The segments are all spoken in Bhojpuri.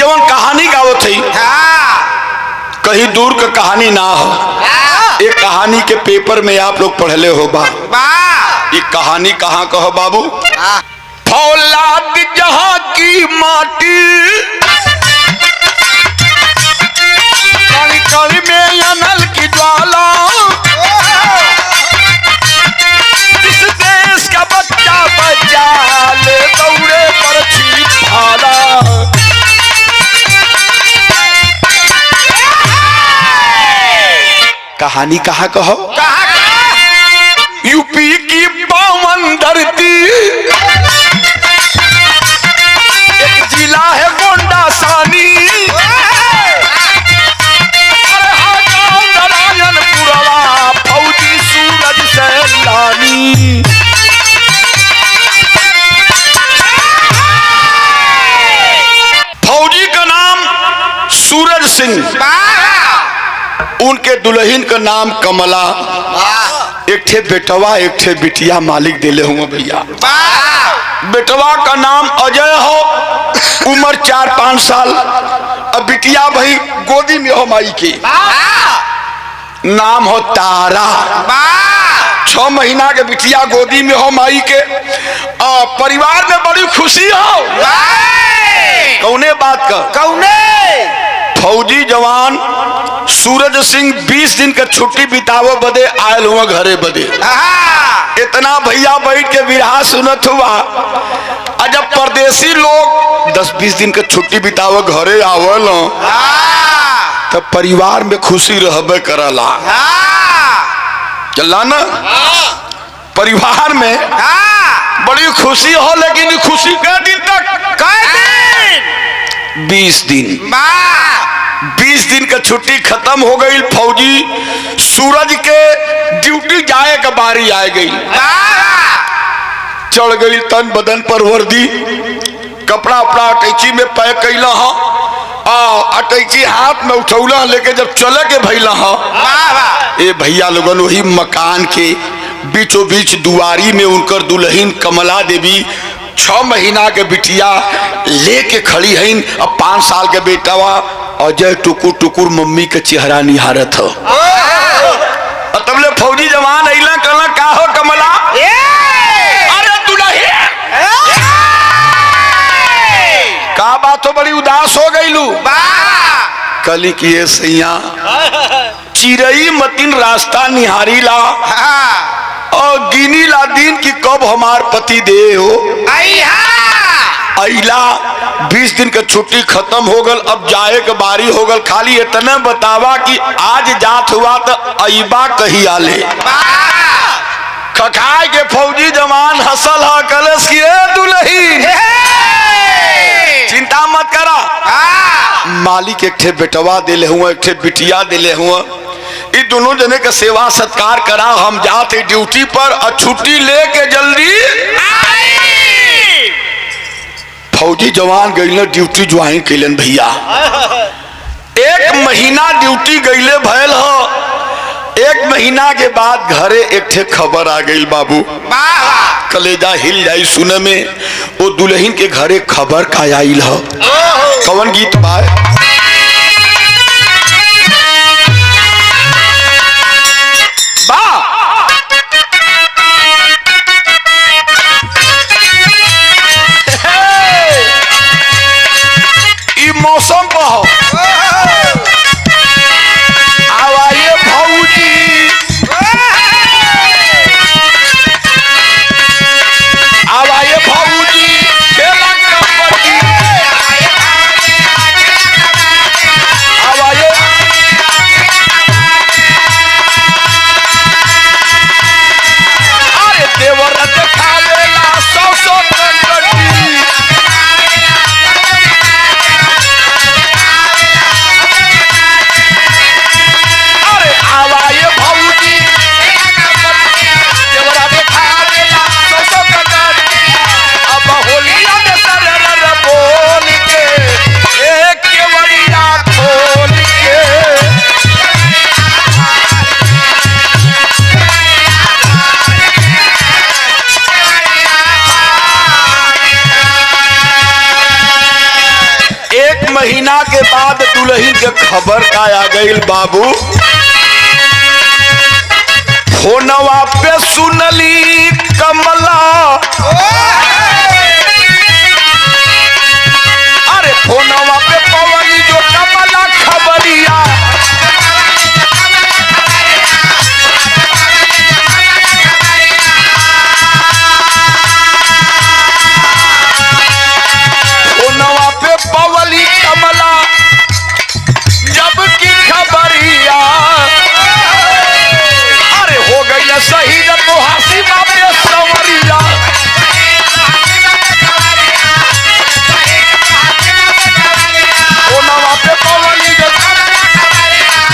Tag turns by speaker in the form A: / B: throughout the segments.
A: जवन कहानी गावत है कहीं दूर का कहानी ना हो। एक कहानी के पेपर में आप लोग पढ़ले हो बा। ये कहानी कहाँ कहो बाबू? फौलाद जहाँ की माटी कण कण में अनल की ज्वाला, इस देश का बच्चा बच्चा ले दौड़े पर छीट भाला। कहानी कहाँ कहो? यूपी की पावन धरती एक जिला है गोंडा सानी, नारायणपुरवा फौजी सूरज सैलानी। फौजी का नाम सूरज सिंह, उनके दुल्हन का नाम कमला। एक ठे बेटवा एक ठे बिटिया मालिक दिले हुए भैया। बेटवा का नाम अजय हो, उम्र 4-5 साल। अब बिटिया भाई गोदी में हो माई की, नाम हो तारा। 6 महीना के बिटिया गोदी में हो माई के। परिवार में बड़ी खुशी हो। कौने बात का? कौने? फौजी जवान सूरज सिंह 20 दिन का छुट्टी बितावे बदे आयल हुआ घरे बदे। इतना भैया बैठ के विरहा सुनत हुआ। जब परदेसी लोग 10-20 दिन का छुट्टी बितावे घरे आवल तब परिवार में खुशी रहबे करला। चला ना, परिवार में बड़ी खुशी हो, लेकिन खुशी के दिन तक 20 दिन 20 दिन का छुट्टी खत्म हो गई। फौजी सूरज के ड्यूटी जाए का बारी आ गई। चढ़ गई तन बदन पर वर्दी, कपड़ा अपना अटैची में पैक कैला हा। अटैची हाथ में उठौला, लेके जब चले के भैला हा ए भैया लोगन वही मकान के बीचों बीच दुआरी में उनकर दुल्हन कमला देवी 6 महीना के बिटिया लेके खड़ी है। अब 5 साल के बेटावा अजय टुकुर टुकुर मम्मी के चेहरा निहारत हो। तबले फौजी जवान अइला कहला का हो कमला? अरे दुल्हन का बात हो, बड़ी उदास हो गईलू? कली की सैया चिरई मतिन रास्ता निहारी ला और गिनी ला दिन की कब हमार पति दे हो। अइला 20 दिन का छुट्टी खत्म हो गल, अब जाए के बारी हो गल। खाली इतना बतावा कि आज जात हुआ तो अइबा कही आले। खखाए के फौजी जवान हसल हा कलश की दुल्हन चिंता मत करा, मालिक एक ठे बेटवा दिले हुआ एक ठे बिटिया दिले हुआ। ये दोनों जने का सेवा सत्कार करा। हम जाते ड्यूटी पर और छुट्टी लेके जल्दी फौजी जवान गईले ड्यूटी ज्वाइन कैलन भैया। 1 महीना ड्यूटी गईले भयल हो। 1 महीना के बाद घरे एक ठे खबर आ गई बाबू, कलेजा हिल जाई सुने में। वो दुल्हन के घरे खबर का आइल हो। कौन गीत बा? मौसम बहो आवाइए भौजी, आवाइए भौजी खेला कबड्डी, आवाइए अरे देवरत खावेला 100 कबड्डी। महीना के बाद दुल्हन के खबर का आ गई बाबू। फोनवा पे सुनली कमला, अरे फोनवा पे पवनी जो कमला खबरिया। फोनवा पे पवली कमला जब की खबरिया, अरे हो गई शहीद तो हासी बाबे सवरिया। फोनवा पे पवली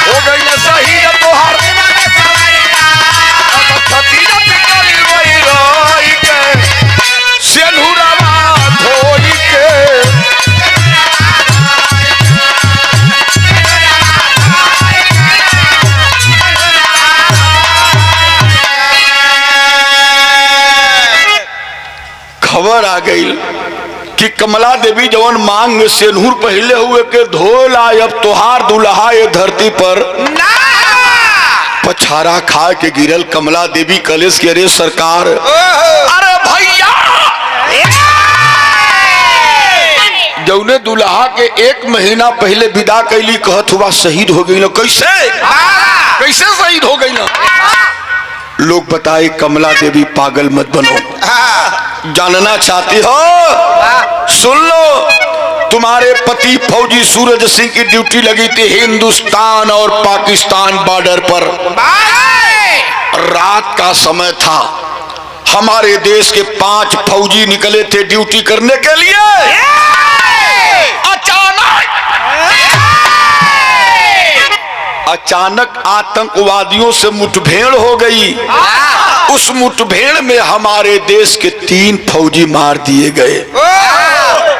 A: हो गई शहीद तो हासी सेनुरवा धोई के। खबर आ गई कि कमला देवी जवन मांग में सेनूर पहले हुए के धोला, अब तोहार दुल्हा ये धरती पर पछारा खा के गिरल। कमला देवी कलेश के अरे सरकार, अरे भैया जौने दुल्हा के 1 महीना पहले विदा कैली कहत हुआ शहीद हो गई ना। कैसे कैसे शहीद हो गई ना? लोग बताए कमला देवी पागल मत बनो। जानना चाहती हो? सुन लो, तुम्हारे पति फौजी सूरज सिंह की ड्यूटी लगी थी हिंदुस्तान और पाकिस्तान बॉर्डर पर। रात का समय था, हमारे देश के 5 फौजी निकले थे ड्यूटी करने के लिए। अचानक आतंकवादियों से मुठभेड़ हो गई। उस मुठभेड़ में हमारे देश के 3 फौजी मार दिए गए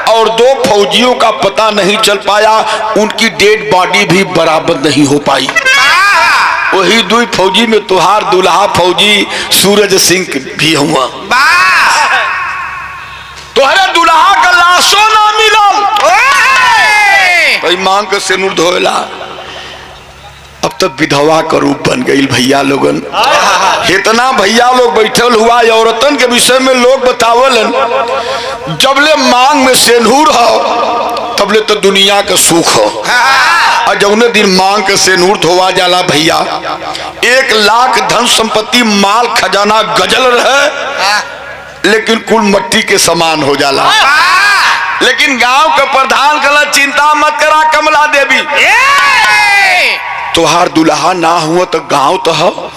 A: और 2 फौजियों का पता नहीं चल पाया, उनकी डेड बॉडी भी बरामद नहीं हो पाई। वही 2 फौजी में तुहार दुल्हा फौजी सूरज सिंह भी हुआ। तुहरे दुल्हा का लाशों ना मिलल, भाई मांग के सिनुर धोला। अब तक विधवा का रूप बन गई भैया लोगन। इतना भैया लोग बैठल हुआ औरतन के विषय में लोग बतावलन, जबले मांग में सेनूर हो तबले तो दुनिया का सुख हो। और जौने दिन मांग के सेनूर धोवा जाला भैया, 1 लाख धन संपत्ति माल खजाना गजल रहे लेकिन कुल मट्टी के समान हो जाला। लेकिन गांव का प्रधान कहला चिंता मत करा कमला देवी, तुहार दुल्हा ना हुआ तो गांव तो हो,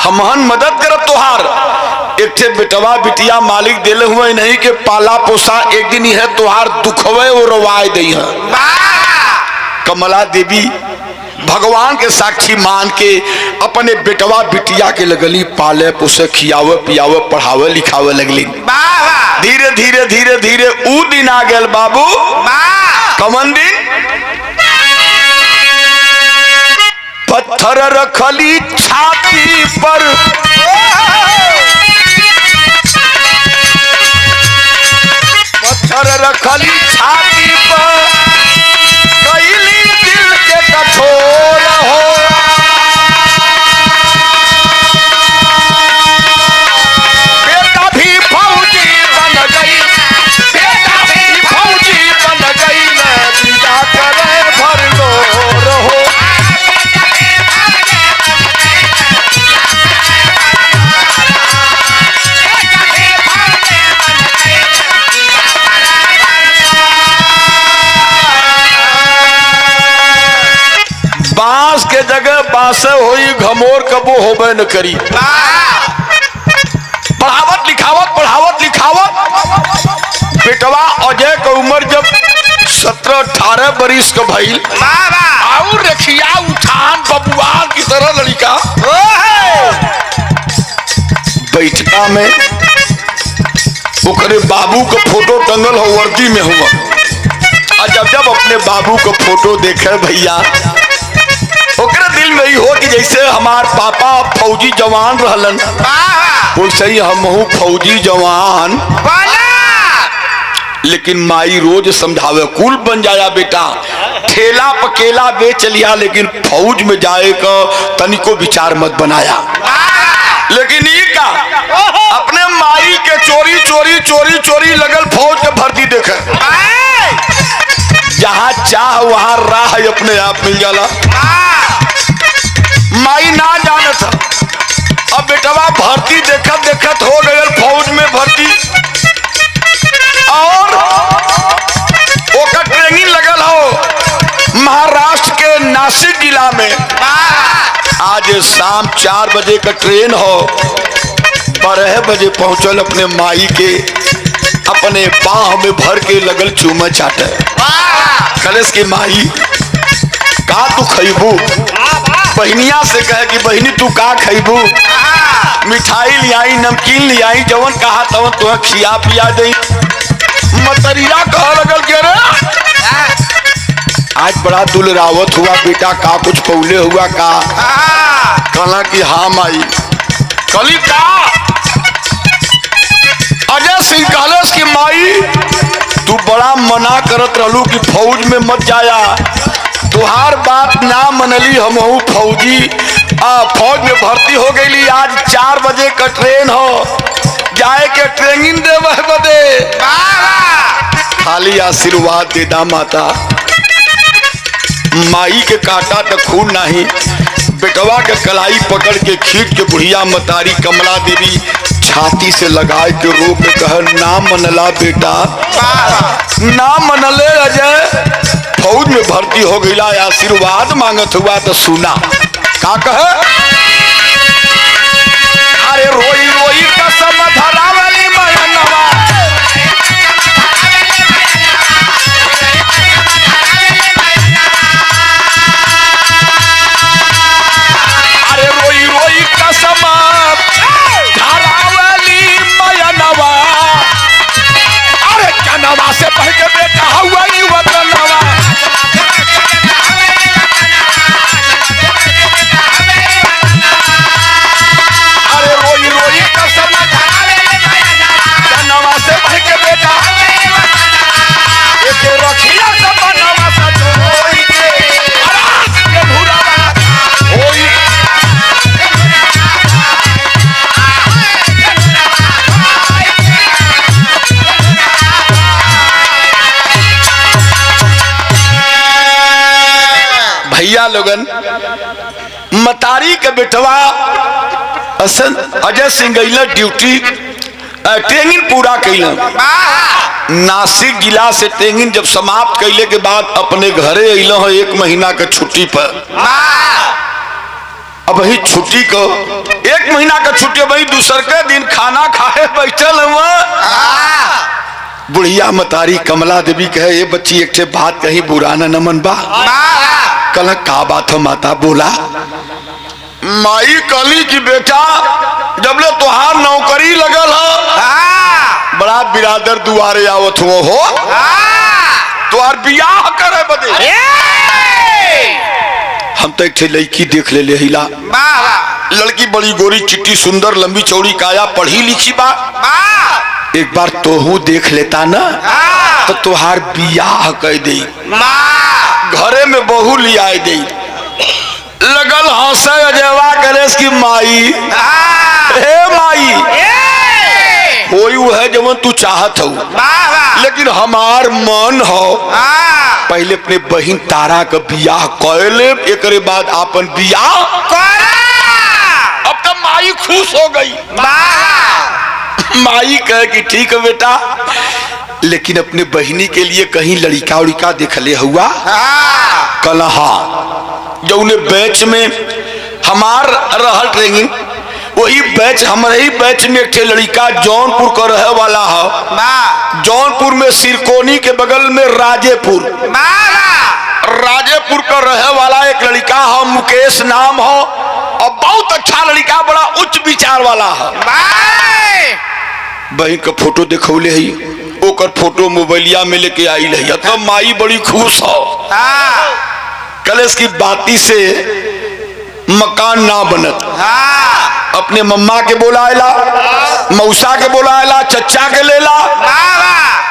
A: हमहन मदद करब तुहार। एक थे बेटवा बिटिया मालिक दिले हुए नहीं के पाला पोसा, एक दिन है तुहार दुखवे वो रवाय दई है। कमला देवी भगवान के साक्षी मान के अपने बेटवा बिटिया के लगली पाले पोसे, खियावे पियावे, पढ़ावे लिखावे लगली। धीरे धीरे धीरे धीरे ऊ दिन आ गया बाबू। कमन दिन? पत्थर रखली छाती पर, पत्थर रखली छाती पर, कैली दिल के कठोर हो। बेटा भी फौजी बन गई, बेटा भी फौजी बन गई, विदा करे भर लो रहो। बांस के जगह बांसे होई, घमोर कबो होबे न करी। पढ़ावत लिखावत पढ़ावत लिखावत बेटवा अजय का उम्र जब 17-18 बरिस का भइल, और रखिया उठान बबुआल की तरह लड़का बैठका में ओकरे बाबू का फोटो टंगल हो वर्दी में हुआ। और जब जब अपने बाबू का फोटो देखे भैया, ओकरे दिल में ही हो कि जैसे हमार पापा फौजी जवान रहलन, वैसे ही हमहू फौजी जवान। लेकिन माई रोज समझावे कुल बन जाया बेटा, ठेला पकेला बेच लिया, लेकिन फौज में जाए का तनिको विचार मत बनाया। लेकिन ये का अपने माई के चोरी चोरी चोरी चोरी लगल फौज के भर्ती देखे, जहां चाह वहां राह अपने आप मिल जाला। माई ना जाने था, अब बेटवा भर्ती देखत देखत हो गए फौज में भर्ती, और ओकर ट्रेनिंग लगल हो महाराष्ट्र के नासिक जिला में। आज शाम 4 बजे का ट्रेन हो, 12 बजे पहुंचल अपने माई के अपने बाह में भर के लगल चूमा चाटे। कलेस की माई का तू खैबू, बहनिया से कहे कि बहनी तू का खैबू, मिठाई लियाई नमकीन लियाई, जवन कहा तवन तुह खिया पिया दई। मतरिया कह लगल के रे आज बड़ा दुलरावत हुआ बेटा, का कुछ पौले हुआ का? कहला कि हाँ माई। कली का अजय सिंह कहलस कि माई तू बड़ा मना करत रहलू कि फौज में मत जाया, तुहार बात ना मनली, हमहू फौजी फौज में भर्ती हो गई। आज 4 बजे का ट्रेन हो, जाए के ट्रेनिंग देवे बदे, खाली आशीर्वाद दे दा माता। माई के काटा तो खून नहीं, बेटवा के कलाई पकड़ के खींच के बुढ़िया मतारी कमला देवी छाती से लगाए के रो के कह ना मनला बेटा, ना मनले अजय फौज में भर्ती हो गईला, आशीर्वाद मांगत हुआ तो सुना का कहे। अरे रोई रोई कसम धरावली मयनवा, अरे रोई रोई कसम धरावली मयनवा, अरे जनवा से पढ़ के बेटा हुआ वतनवा। अरे रोई रोई कसम जनवा से पढ़ के बेटा एक रखिया सब बनवा सब होई के अरास के भुरावा होई। भैया लोगन मतारी के बेटवा अजय सिंह गईला ड्यूटी ट्रेनिंग पूरा कैला। नासिक जिला से ट्रेनिंग जब समाप्त कैले के बाद अपने घरे अइल हो 1 महीना के छुट्टी पर। अब वही छुट्टी को 1 महीना का छुट्टी, वही दूसर के दिन खाना खाए बैठल हुआ। बुढ़िया मतारी कमला देवी कहे ये बच्ची एक बात कहीं बुरा न मन बा। कल का बात हो माता? बोला। माई कली की बेटा जबले तुहार नौकरी लगल हो, बड़ा बिरादर दुआरे आवत हो तुहार बियाह करे बदे। हम तो एक लड़की देख ले हिला, लड़की बड़ी गोरी चिट्टी सुंदर लंबी चौड़ी काया, पढ़ी लिखी बा। एक बार तोहू देख लेता ना तो तुहार बियाह कर दे, घरे में बहू लिया दे। लगल हंसे अजयवा करे की माई, हे माई होई है जवन तू चाहत हो, लेकिन हमार मन हो पहले अपने बहन तारा का बियाह कर ले, एक बाद अपन बियाह कर। अब तो माई खुश हो गई। माई कहे कि ठीक है बेटा, लेकिन अपने बहनी के लिए कहीं लड़का उड़का देखले हुआ? कल हाँ, जौने बैच में हमार रहल ट्रेनिंग, वही बैच हमारे ही बैच में एक लड़का जौनपुर का रहे वाला है। जौनपुर में सिरकोनी के बगल में राजेपुर का रहे वाला एक लड़का है, मुकेश नाम हो, और बहुत अच्छा लड़का, बड़ा उच्च विचार वाला है। बहन का फोटो दिखौले ही, ओकर फोटो मोबाइलिया में लेके आई है, तो माई बड़ी खुश हो। कलेश की बाती से मकान ना बनत, अपने मम्मा के बोलाएला, मौसा के बोलाएला, चचा के लेला,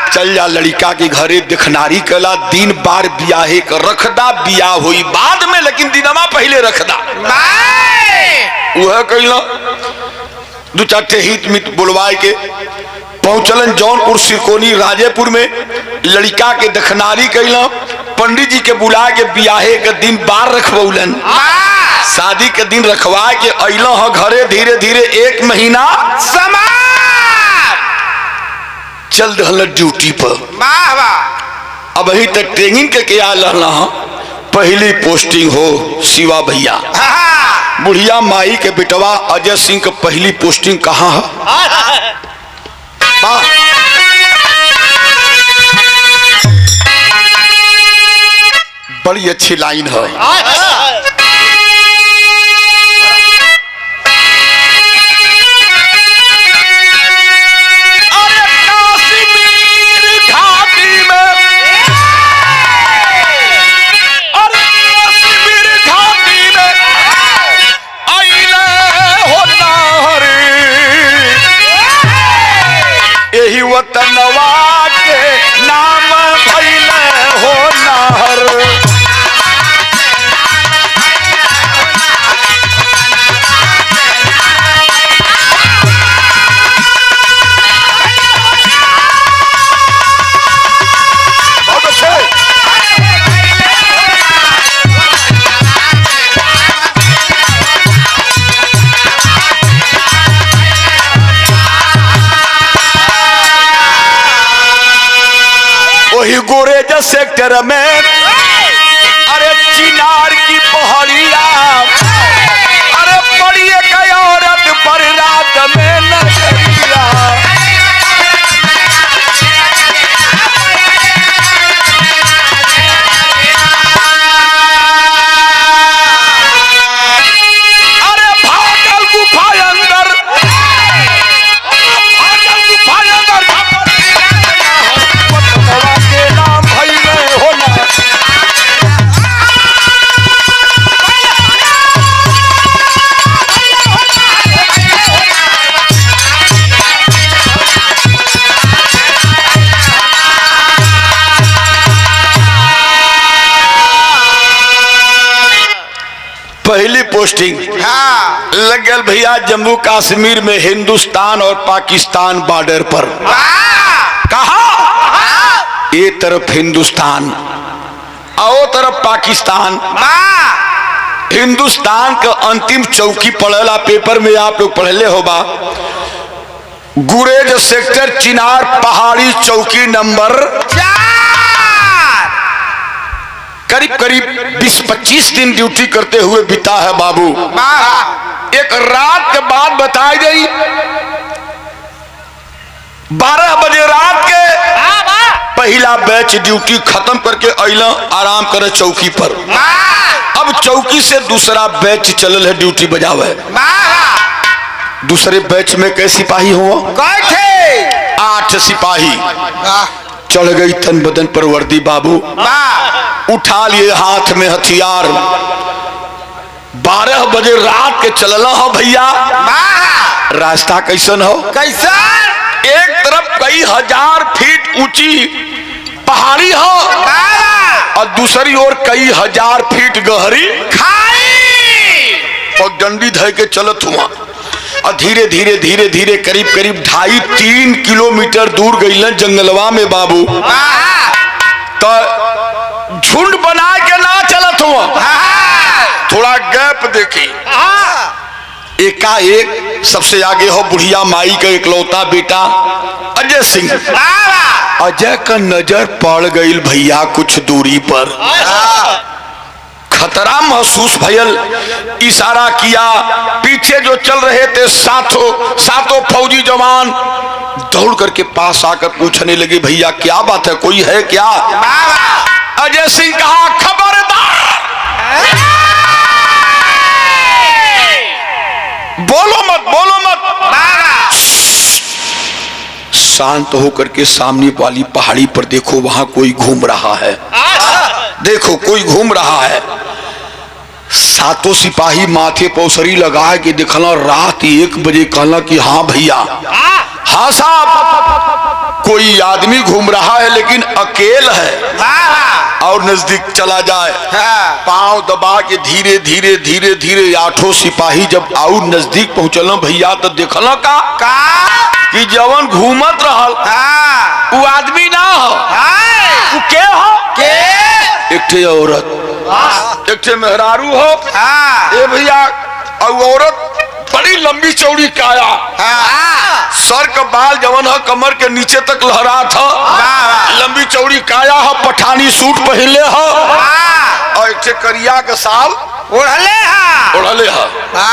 A: चल जा लड़का के घरे दिखनारी कला दिन बार बियाहे कर रखदा बियाह हुई बाद में लेकिन दिनमा पहले रखदा वह कहला दो चार हित मित बुलवाए के पहुंचलन जौनपुर सिरकोनी राजेपुर में लड़का के दखनारी कैला पंडित जी के बुला के बियाहे के दिन बार रखबौलन शादी के दिन रखवा के अइला ह घरे धीरे धीरे 1 महीना चल रहा ड्यूटी पर अब अभी तक ट्रेनिंग के आल रहा पहली पोस्टिंग हो शिवा भैया बुढ़िया माई के बेटवा अजय सिंह का पहली पोस्टिंग कहाँ है बड़ी अच्छी लाइन है वतनवा के नाम भइले हो नहर बहुत अच्छे वही गोरेज सेक्टर में अरे चिनार की पहाड़िया अरे पड़ी गई औरत पर रात में नजरिया अरे भागल गुफा अंदर पहली पोस्टिंग लग गया भैया जम्मू कश्मीर में हिंदुस्तान और पाकिस्तान बॉर्डर पर कहा ये तरफ हिंदुस्तान और तरफ पाकिस्तान हिंदुस्तान का अंतिम चौकी पढ़ला पेपर में आप लोग पढ़ले होगा गुरेज सेक्टर चिनार पहाड़ी चौकी नंबर 4 करीब करीब 20-25 दिन ड्यूटी करते हुए बिता है बाबू। एक रात के बाद बताई गई 12 बजे रात के पहला बैच ड्यूटी खत्म करके अइला आराम करे चौकी पर। अब चौकी से दूसरा बैच चलल है ड्यूटी बजावे। दूसरे बैच में कई सिपाही हुआ? 8 सिपाही। चढ़ गई तन बदन पर वर्दी बाबू, उठा लिए हाथ में हथियार। 12 बजे रात के चलना हो भैया। रास्ता कैसन हो? कैसा? एक तरफ कई हजार फीट ऊंची पहाड़ी हो और दूसरी ओर कई हजार फीट गहरी खाई। और डंडी धय के चलत हुआ और धीरे धीरे धीरे धीरे करीब करीब 2.5-3 किलोमीटर दूर गई जंगलवा में बाबू। तो झुंड बना के ना चलत हुआ, थोड़ा गैप देखी। एकाएक सबसे आगे हो बुढ़िया माई का इकलौता बेटा अजय सिंह। अजय का नजर पड़ गई भैया कुछ दूरी पर। खतरा महसूस भयल, इशारा किया। पीछे जो चल रहे थे सातों फौजी जवान दौड़ करके पास आकर पूछने लगे भैया क्या बात है, कोई है क्या? अजय सिंह कहा खबरदार, बोलो मत बोलो मत। शांत होकर के सामने वाली पहाड़ी पर देखो, वहां कोई घूम रहा है। देखो कोई घूम रहा है। सातों सिपाही माथे पौसरी लगा के दिखला। रात 1 बजे कहला कि हाँ भैया, हाँ साहब। कोई आदमी घूम रहा है लेकिन अकेल है और नजदीक चला जाए, पांव दबा के धीरे धीरे धीरे धीरे 8 सिपाही जब आउ नजदीक पहुंचल भैया तो देखल का कि जवन घूमत रहल वो आदमी ना हो, वो के हो? एक ठे औरत, एक ठे मेहरारू हो। ए भैया औरत बड़ी लंबी चौड़ी काया, सर का बाल जवन है कमर के नीचे तक लहरा था, लंबी चौड़ी काया है, पठानी सूट पहले है और एक करिया के साल ओढ़ले है।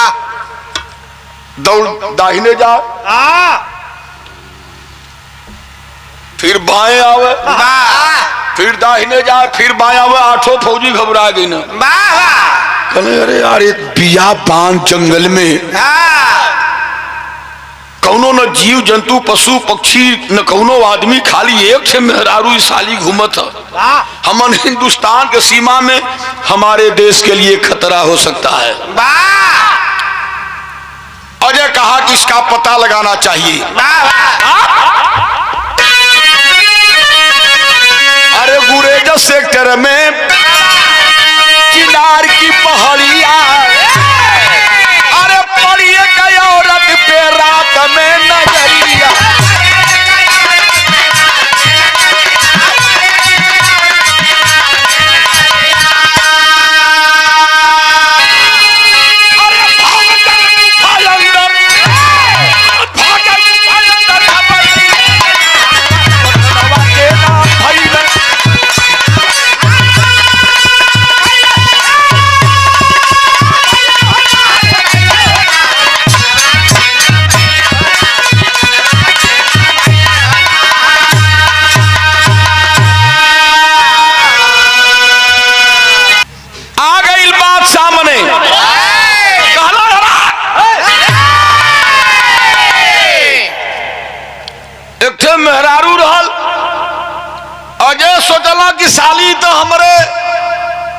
A: दौड़ दाहिने जा फिर बाएं आवे, फिर दाहिने जाए फिर बाएं आवे। 8 फौजी घबरा गई ना, कहले अरे यार बिया बांध जंगल में कौनो न जीव जंतु पशु पक्षी न कौनो आदमी, खाली एक से मेहरारू साली घूमत है। हमन हिंदुस्तान के सीमा में हमारे देश के लिए खतरा हो सकता है। अजय कहा कि इसका पता लगाना चाहिए। अरे गुरेज सेक्टर में चिनार की पहाड़िया, अरे पड़िए गई औरत पे रात में नजरिया। मेहरारू रहल, अजय सोचला कि साली तो हमारे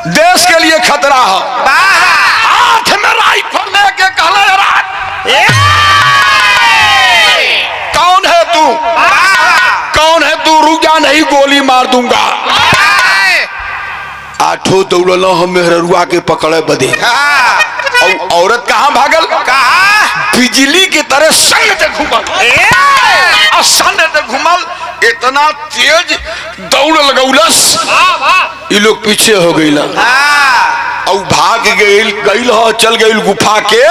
A: देश के लिए खतरा है। हाथ में राइफल लेके कहला कौन है तू, कौन है तू, रुक जा नहीं गोली मार दूंगा। 8 दौड़ल हम मेहरुआ के पकड़े बदे। और औरत कहाँ भागल, बिजली की तरह संग से घूमल, घुमल, इतना तेज दौड़ लगौलस, ये लोग पीछे हो गई और भाग गई हो, चल गई गुफा के,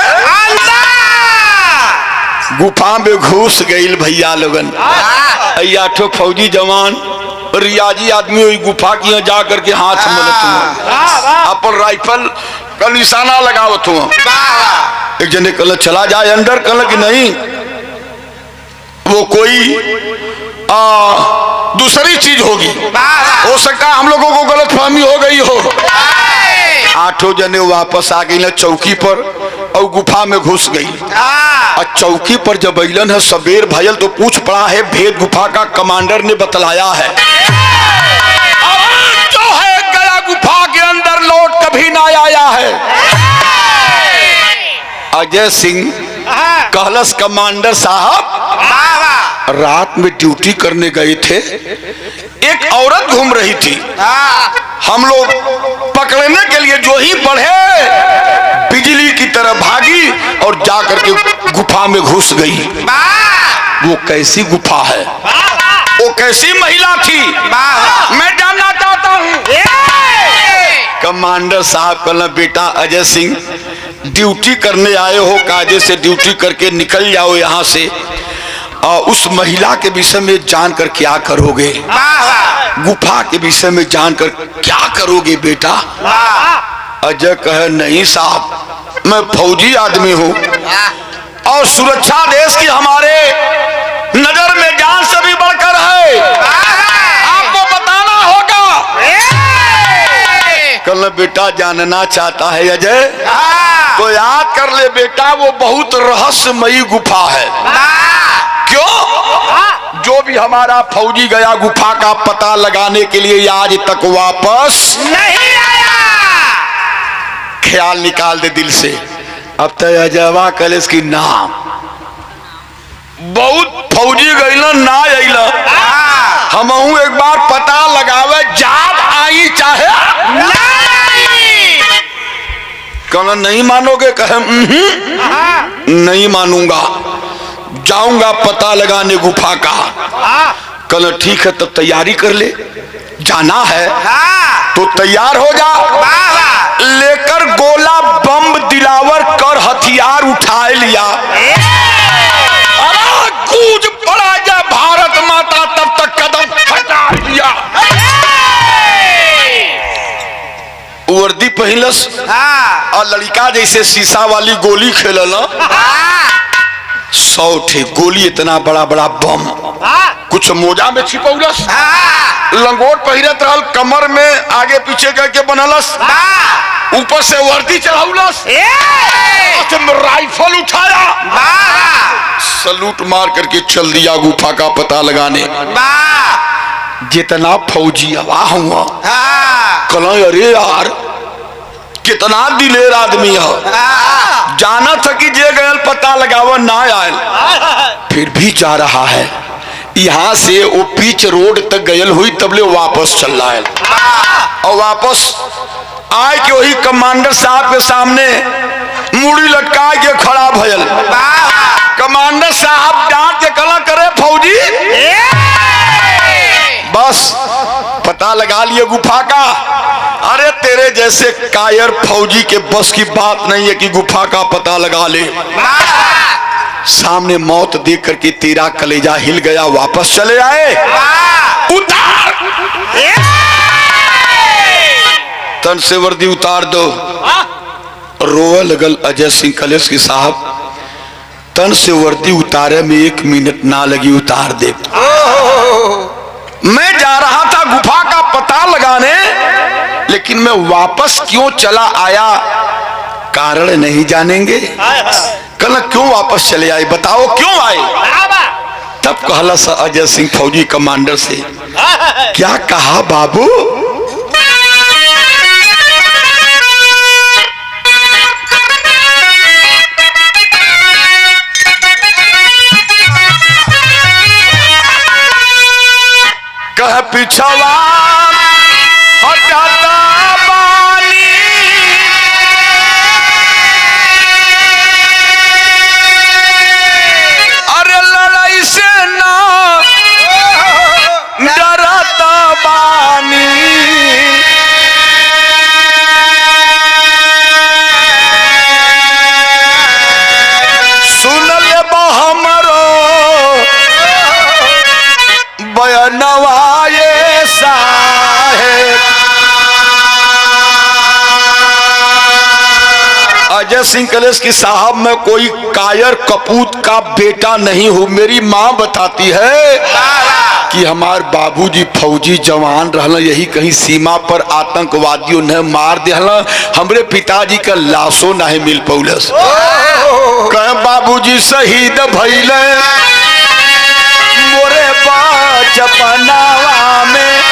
A: गुफा में घुस गई भैया लोगन। 8 फौजी जवान रियाजी आदमी वही गुफा की जा करके हाथ में अपन राइफल का निशाना लगावत हुआ। एक जने कल चला जाए अंदर, कल कि नहीं वो कोई दूसरी चीज होगी, हो सकता है हम लोगों को गलतफहमी हो गई हो। 8 जने वापस आ गई चौकी पर और गुफा में घुस गई। और चौकी पर जब अइलन है सबेर भयल तो पूछ पड़ा है, भेद गुफा का कमांडर ने बतलाया है जो है गया गुफा के अंदर लौट कभी ना आया है। अजय सिंह कहलस कमांडर साहब रात में ड्यूटी करने गए थे, एक औरत घूम रही थी, हम लोग पकड़ने के लिए जो ही बढ़े बिजली की तरह भागी और जाकर के गुफा में घुस गई। वो कैसी गुफा है, वो कैसी महिला थी, मैं जानना चाहता हूँ। कमांडर साहब कहना बेटा अजय सिंह ड्यूटी करने आए हो, कायदे से ड्यूटी करके निकल जाओ यहाँ से, और उस महिला के विषय में जानकर क्या करोगे, गुफा के विषय में जानकर क्या करोगे बेटा। अजय कहे नहीं साहब मैं फौजी आदमी हूँ और सुरक्षा देश की हमारे नजर में जान से भी बढ़कर है, आपको बताना होगा। कल बेटा जानना चाहता है अजय तो याद कर ले बेटा, वो बहुत रहस्यमयी गुफा है। क्यों? जो भी हमारा फौजी गया गुफा का पता लगाने के लिए आज तक वापस नहीं आया। ख्याल निकाल दे दिल से। अब तो अजयवा कलेस की नाम बहुत फौजी गईला ना अइला। हमहू एक बार पता लगावे जात आई चाहे कहना नहीं मानोगे, कहे नहीं मानूंगा, जाऊंगा पता लगाने गुफा का। कहना ठीक है तब तैयारी कर ले, जाना है तो तैयार हो जा। लेकर गोला बम दिलावर कर हथियार उठा लिया। अरे कूद पड़ा जा भारत माता, तब तक कदम हटा दिया। वर्दी पहनलस और लड़का जैसे शीशा वाली गोली खेलल 100 ठे गोली, इतना बड़ा बड़ा बम कुछ मोजा में छिपौलस। लंगोट पहिरत रहल, कमर में आगे पीछे करके बनलस, ऊपर से वर्दी चढ़ाउलस, राइफल उठाया, सलूट मार करके चल दिया गुफा का पता लगाने। जितना फौजी हवा हुआ कल, अरे यार कितना दिलेर आदमी है, जाना था कि जे गयल पता लगावा ना आयल, फिर भी जा रहा है। यहाँ से वो पीच रोड तक गयल हुई, तबले वापस चल रहा है। और वापस आए के वही कमांडर साहब के सामने मुड़ी लटका के खड़ा भयल। कमांडर साहब डांट के कला करे फौजी बस पता लगा लिए गुफा का। अरे तेरे जैसे कायर फौजी के बस की बात नहीं है कि गुफा का पता लगा ले। सामने मौत देख करके तेरा कलेजा हिल गया, वापस चले आए। उतार तन से वर्दी उतार दो। रोवे लगल अजय सिंह कलेश की साहब, तन से वर्दी उतारे में 1 मिनट ना लगी, उतार दे। मैं जा रहा था गुफा का पता लगाने, लेकिन मैं वापस क्यों चला आया कारण नहीं जानेंगे। कल क्यों वापस चले आए, बताओ क्यों आए। तब कहला सा अजय सिंह फौजी कमांडर से, क्या कहा बाबू। कह पिछवा हटाता बानी, अरे लड़ाई से ना डरता बानी। सुन ले हमरो बयनवा अजय सिंह कलेश की साहब, मैं कोई कायर कपूत का बेटा नहीं हूँ। मेरी माँ बताती है कि हमार बाबूजी फौजी जवान रहना, यही कहीं सीमा पर आतंकवादियों ने मार दिया, हमरे पिताजी का लाशो नहीं मिल पौलस। कह बाबूजी शहीद भइले मोरे बचपनावा में,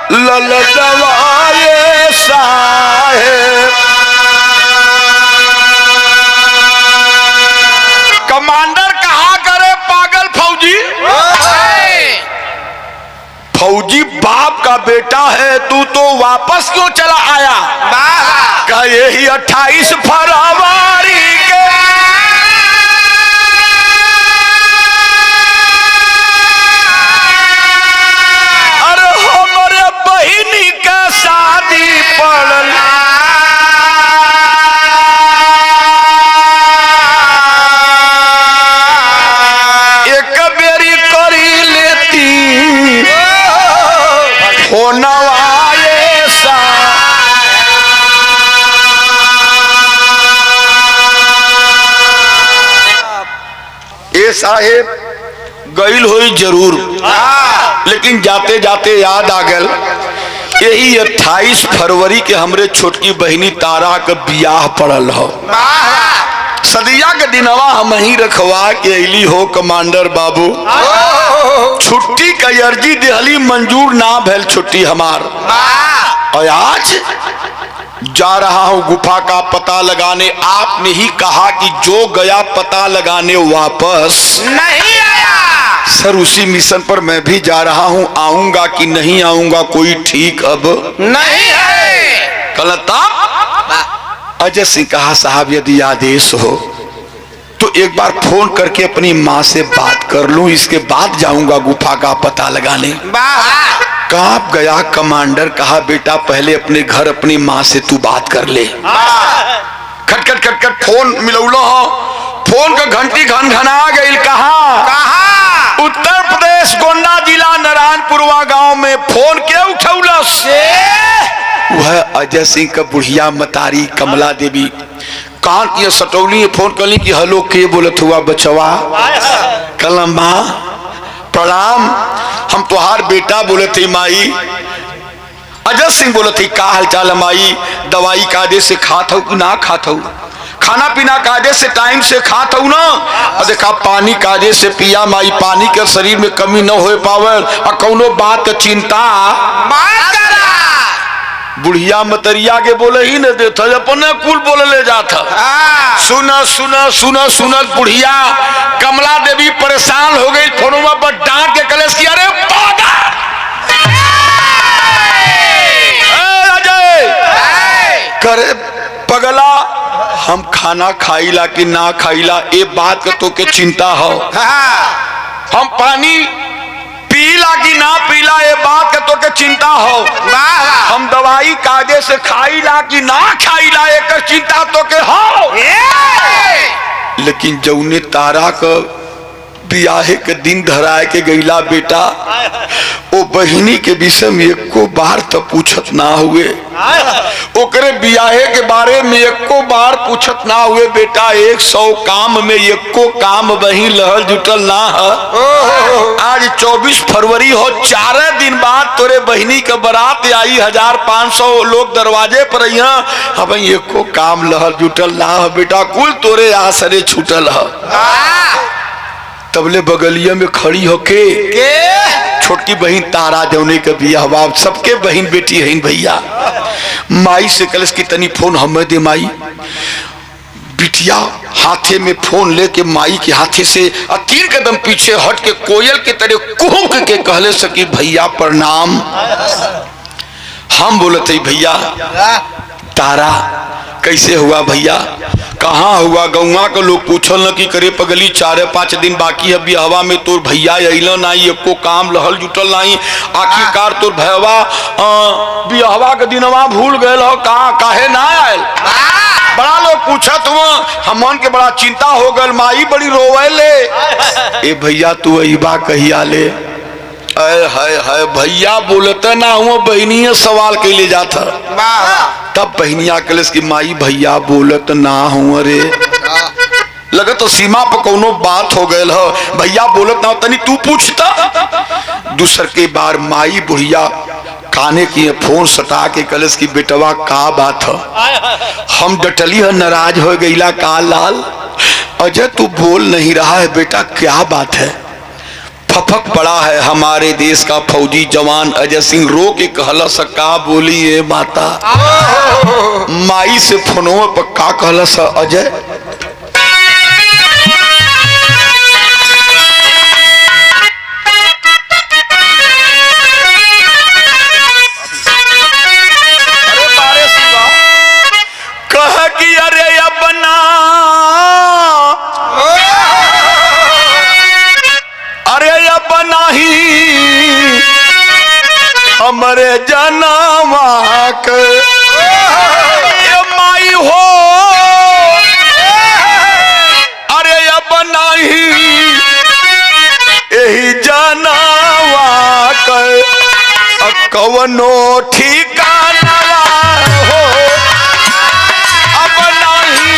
A: ललदवाए साहेब। कमांडर कहा करे पागल फौजी, फौजी बाप का बेटा है, तू तो वापस क्यों चला आया। कहा यही 28 फरवरी के शादी पड़ल, एक बेरी करी लेती होनवाए सा। ए साहेब गईल हुई जरूर, लेकिन जाते जाते याद आ गल यही 28 फरवरी के हमरे छोटकी बहनी तारा का बियाह पड़ल हो। सदिया के दिनवा हम ही रखवा के अली हो कमांडर बाबू। छुट्टी का अर्जी दिहली मंजूर ना भैल छुट्टी हमार। और आज जा रहा हूं गुफा का पता लगाने। आपने ही कहा कि जो गया पता लगाने वापस नहीं आया। सर उसी मिशन पर मैं भी जा रहा हूं। आऊंगा कि नहीं आऊंगा कोई ठीक अब नहीं है। कलता अजय सिंह कहा साहब यदि आदेश हो तो एक बार फोन करके अपनी माँ से बात कर लूं, इसके बाद जाऊंगा गुफा का पता लगाने। कांप गया कमांडर। कहा बेटा पहले अपने घर अपनी माँ से तू बात कर ले। खट खट खट खट फोन मिलौलो हो। फोन का घंटी घन घना गई। कहा उत्तर प्रदेश गोंडा जिला नारायणपुरवा गांव में। फोन के उठौला से वह अजय सिंह का बुढ़िया मतारी कमला देवी कान की सटौली फोन कली कि हेलो के बोलत हुआ बचवा। कलम माँ प्रणाम, हम तुहार बेटा बोले थे माई। अजय सिंह बोले थे का हालचाल माई। दवाई कायदे से खात हो कि ना खात हो। खाना पीना कायदे से टाइम से खात हो ना। और देखा पानी कायदे से पिया माई। पानी के शरीर में कमी न हो पावे और कौनो बात चिंता बुढ़िया मतरिया के बोले ही न देता अपने कुल बोले ले जाता। सुना सुना सुना सुना बुढ़िया कमला देवी परेशान हो गई। फोनवा पर डांट के कलेश किया। अरे अजय करे पगला हम खाना खाईला कि ना खाईला ए बात का तो के चिंता हो। हम पानी पीला कि ना पीला ये बात का तो के चिंता हो। हम दवाई कायदे से खाईला कि ना खाईला एक चिंता तो के हो। लेकिन जौने तारा का बियाहे के दिन धराए के गईला बेटा ओ बहिनी के विषय में एको बार तो पूछत ना हुए। ओकरे बियाहे के बारे में एको बार पूछत ना हुए बेटा। 100 काम में एको काम वही लहल जुटल ना है। आज 24 फरवरी हो। 4 दिन बाद तोरे बहिनी के बारात आई। 1500 लोग दरवाजे पर अब एको काम लहल जुटल ना है बेटा। कुल तोरे आसरे छूटल है। तबले बगलिया में खड़ी होके छोटकी बहन तारा जौने के बियाहवा सबके बहन बेटी है भैया। माई से कलश की तनी फोन हमें दे माई। बिटिया हाथे में फोन लेके माई के हाथे से 3 कदम पीछे हट के कोयल के तरह कुहुक के कहले सकी भैया प्रणाम। हम बोलते भैया तारा कैसे हुआ भैया, कहाँ हुआ? गौवा के लोग पूछल न कि करे पगली 4-5 दिन बाकी है बिहवा में तोर भैया अइलन नहीं, एको काम लहल जुटल नहीं। आखिरकार तोर भैया बिहवा के दिनवा भूल गए हो काहे ना आयल? बड़ा लोग पूछत हुआ, हमन के बड़ा चिंता हो गल, माई बड़ी रोवे ले। ए भैया तू अइबा कहिया ले? है भैया बोलते ना हुआ, बहनिया सवाल के ले जाता। तब बहनिया कलेस की माई भैया बोलत ना हुआ रे, लगा तो सीमा पर कोनो बात हो गए हो, भैया बोलत ना हो, तनी तू पूछता। दूसर के बार माई बुढ़िया काने की फोन सटा के कलेस की बेटवा का बात है? हम डटली है, नाराज हो गईला का लाल? अजय तू बोल नहीं रहा है बेटा, क्या बात है? फफक पड़ा है हमारे देश का फौजी जवान अजय सिंह, रो के कहला सा का बोली ये माता? माई से फोनों पर का कहला सा अजय? कह कि अरे अपना नहीं हमरे जनवा के माई हो, अरे अब नहीं यही जनवा के कवनो ठिकाना हो, अब नहीं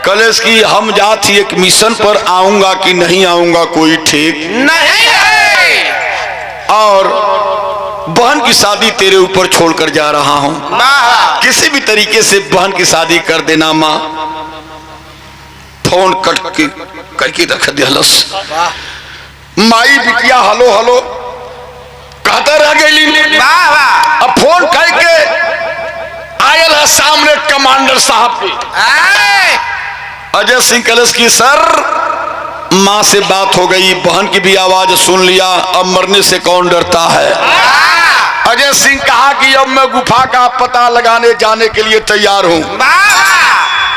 A: कलेश की हम जाती एक मिशन पर आऊंगा कि नहीं आऊंगा कोई ठीक
B: नहीं है।
A: और बहन की शादी तेरे ऊपर छोड़कर जा रहा हूं, किसी भी तरीके से बहन की शादी कर देना माँ। फोन करके रख दिलस। माई बिटिया हलो हलो कहता रह गई। अब फोन करके आयल है सामने कमांडर साहब के। अजय सिंह कलेश की सर माँ से बात हो गई, बहन की भी आवाज सुन लिया, अब मरने से कौन डरता है। अजय सिंह कहा कि अब मैं गुफा का पता लगाने जाने के लिए तैयार हूं।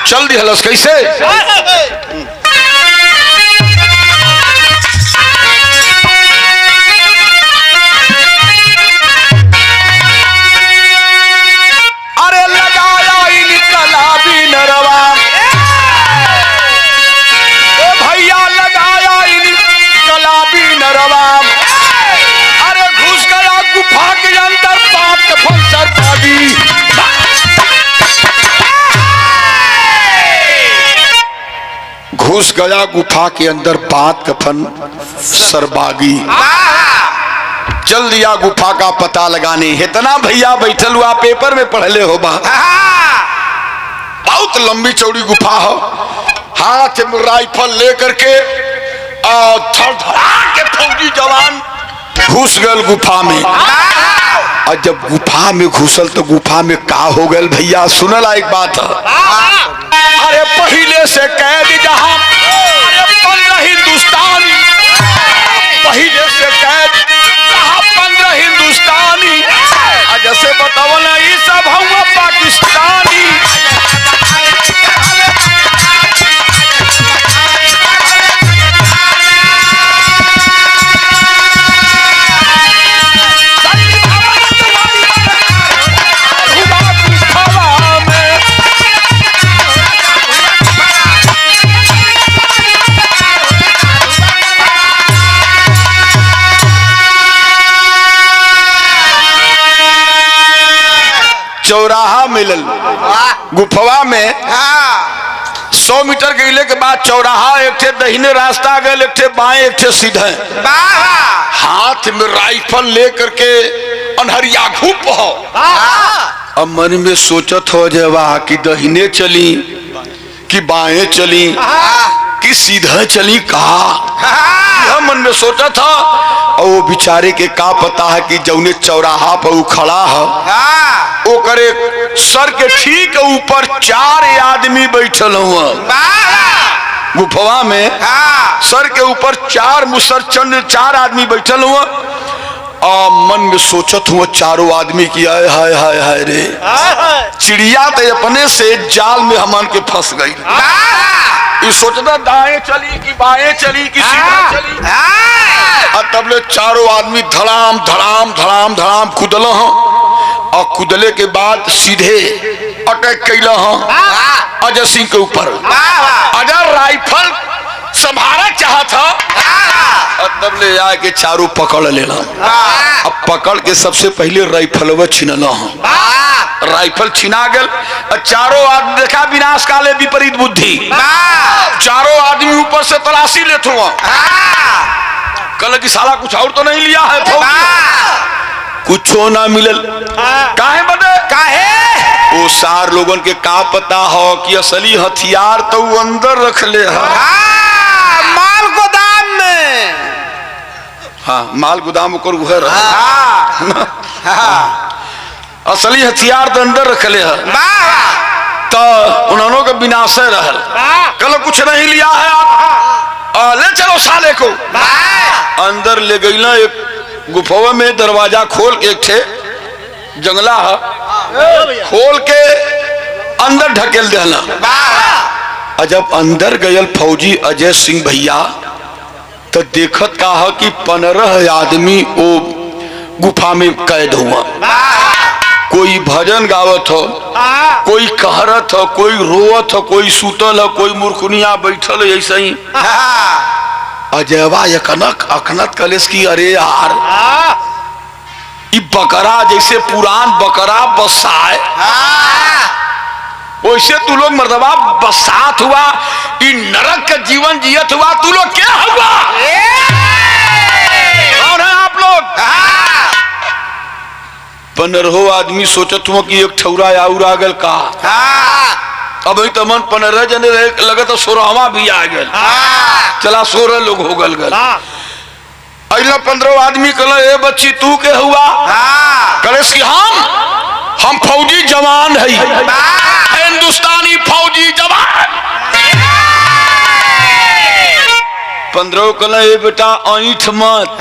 A: चल दी हलस कैसे। अरे लगाया निकला भी नरवा, भैया लगाया निकला भी नरवा। अरे घुस गया गुफा के अंदर बाप के फंसर भागी। घुस गया गुफा के अंदर बात कफन सरबागी। चल दिया गुफा का पता लगाने। इतना भैया बैठल हुआ पेपर में पढ़ले हो बा, बहुत लंबी चौड़ी गुफा हो। हाथ में राइफल लेकर के थरथरा के फौजी जवान घुस गए गुफा में। और जब गुफा में घुसल तो गुफा में का हो गए भैया, सुनला एक बात है। अरे पहले से कैद जहां 15 हिंदुस्तानी, पहले से कैद जहां 15 हिंदुस्तानी। जैसे बतावला ये सब हुआ पाकिस्तानी। चौराहा मिलल गुफवा में। 100 मीटर गईले के बाद चौराहा, एक थे दहिने रास्ता गए, एक थे बाएं, एक थे सीधे। हाथ में राइफल लेकर के अनहरिया घूप हो। अब मन में सोचत हो जवा कि दहिने चली कि बाएं चली कि सीधा चली, कहा मन में सोचा था। और वो बेचारे के का पता है कि जौने चौराहा पर वो खड़ा है, वो करे सर के ठीक ऊपर 4 आदमी बैठल हुआ गुफवा में। सर के ऊपर 4 मुसर चंद 4 आदमी बैठल हुआ। और मन में सोचत हुआ चारों आदमी की आए हाय हाय हाय रे, चिड़िया तो अपने से जाल में हमन के फंस गई। ये सोचता दाएं चली कि बाएं चली कि सीधा चली। और तब ले चारों आदमी धड़ाम धड़ाम धड़ाम धड़ाम कूदल हैं। और कूदले के बाद सीधे अटैक कैला हैं अजय सिंह के ऊपर। अजय राइफल संभाला चाहा था, और तब ले आके चारों पकड़ लेना। अब पकड़ के सबसे पहले राइफलवा छिनला हैं। राइफल छिना गल और चारों आदमी देखा विनाश काले विपरीत बुद्धि। चारों आदमी ऊपर से तलाशी लेते हुआ कल की साला कुछ और तो नहीं लिया है, कुछो ना मिलल। काहे बदे काहे वो सार लोगन के का पता हो कि असली हथियार तो वो अंदर रख ले है।
B: माल गोदाम में।
A: हाँ माल गोदाम कर असली हथियार तो अंदर रख ले है। तो उन्होंने का विनाश रहल। कल कुछ नहीं लिया है आप, ले चलो साले को। अंदर ले गई ना एक गुफा में, दरवाजा खोल के एक थे जंगला है, खोल के अंदर ढकेल देना। और जब अंदर गयल फौजी अजय सिंह भैया तो देखत का है कि 15 आदमी वो गुफा में कैद हुआ। कोई भजन गावत हो, कोई कहरत हो, कोई रोवत हो, कोई सुतल हो, कोई मूर्खुनिया बैठल है ऐसे ही। अजयवा यकनक अखनत कलेश की अरे यार ये बकरा जैसे पुरान बकरा बसाए वैसे तू लोग मर्दबा बसात हुआ इ नरक का जीवन जियत हुआ, तू लोग क्या हुआ? कौन है आप लोग? 15 आदमी सोचत हुआ कि एक ठौरा आउर आ गल का। अब तो मन 15 जने लगे तो 16वां भी आ गल। चला 16 लोग हो गल गल। अगला 15 आदमी कहला ए बच्ची तू के हुआ? कलेस की हम फौजी जवान है, हिंदुस्तानी फौजी जवान। 15 कहला ए बेटा ऐठ मत,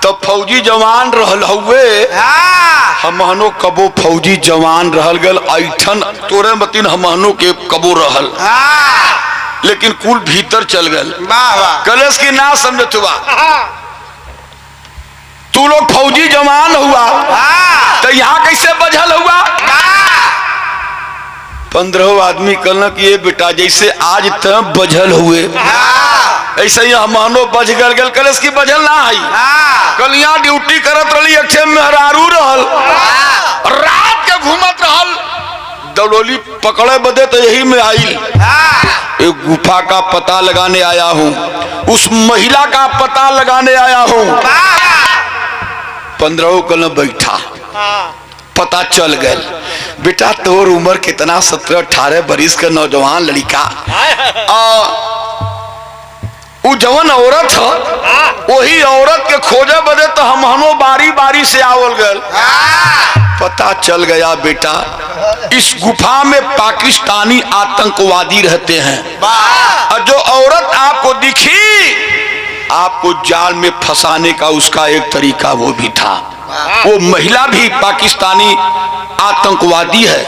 A: तब फौजी जवान रहल हुए हमहनो कबो फौजी जवान रहल गल, ऐठन तोरे मतीन हमहनो के कबो रहल, लेकिन कुल भीतर चल गल। कलेस की ना समझत हुआ, तू लोग फौजी जवान हुआ तो यहाँ कैसे बझल हुआ? 15 आदमी कहना कि ये बेटा जैसे आज तक बझल हुए ऐसे ही हमनो बच गल गल। कलेस की बझल ना है, कल यहाँ ड्यूटी करत रही, अक्षय मेहरारू रहल, रात के घूमत रहल, दौड़ोली पकड़े बदे तो यही में आई। एक गुफा का पता लगाने आया हूँ, उस महिला का पता लगाने आया हूँ। 15 कल बैठा, पता चल गया बेटा तोर उम्र कितना 17-18 बरिस का नौजवान लड़का, वो जवन औरत है वही औरत के खोजे बदे तो हमनो बारी बारी से आवल गल। पता चल गया बेटा इस गुफा में पाकिस्तानी आतंकवादी रहते हैं, और जो औरत आपको दिखी आपको जाल में फंसाने का उसका एक तरीका वो भी था। वो महिला भी पाकिस्तानी आतंकवादी है,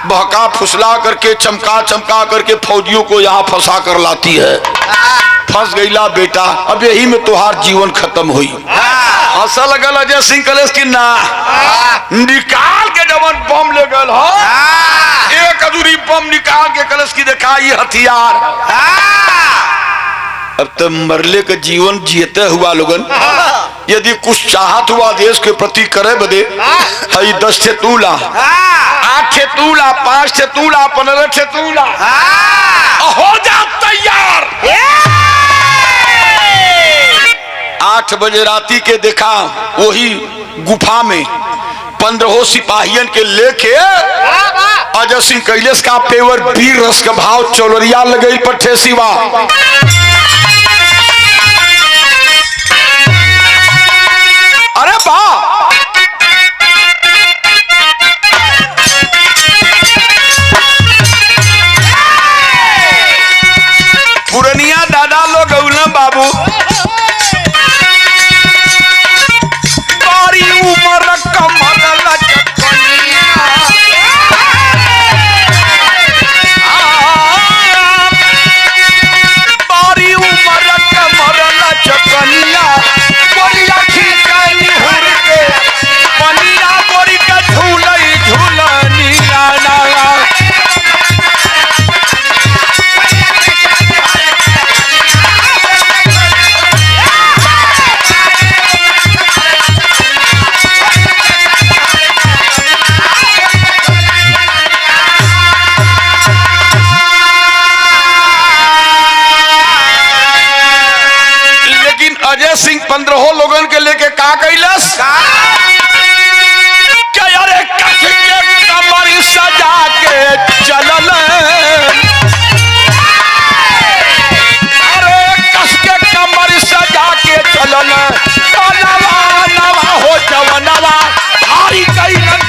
A: बहका फुसला करके चमका चमका करके फौजियों को यहाँ फंसा कर लाती है। फंस गईला बेटा, अब यही में तुहार जीवन खत्म हुई। ऐसा लगल अजय सिंह कलेस की ना निकाल के जवन बम ले गल हो, एक अधूरी बम निकाल के कलेस की दिखाई हथियार। अब तो मरले का जीवन जीते हुआ लोगन यदि कुछ चाहत हुआ देश के प्रति करे बदे हई 10 से तूला, 8 से तूला, 5 से तूला, 15 से तूला, हो जा तैयार। 8 बजे राती के देखा वही गुफा में 15 सिपाहियन के लेके अजय सिंह कैलेश का पेवर वीर रस का भाव चौलरिया लगई पट्टे सिवा। अरे बा पुरनिया दादा लोग गौला बाबू बारी उम्र कमर लचकनिया, बारी उम्र कमर लचकनिया, बोलिया खिंचाई हुर के पनिया बोरी का झूलई झूलनिया ना। अजय सिंह 15 लोगन के लेके का कैलस? अरे कस के कमर सजा के चलल, अरे कस के कमर सजा के चलल, नवा नवा हो जवनवा हारी कैलन।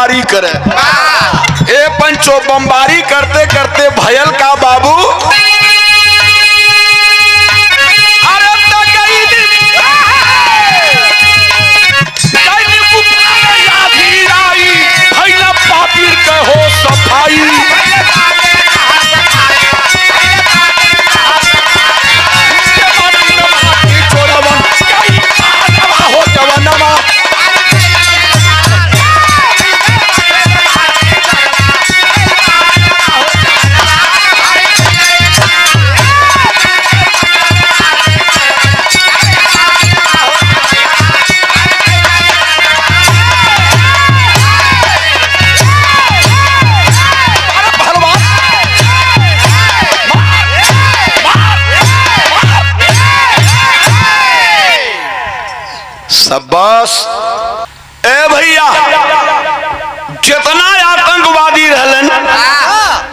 A: बमबारी करे। ए पंचो बमबारी करते करते भयल का बाबू हो सफाई हो जवानमा बस। ए भैया जितना आतंकवादी रहलन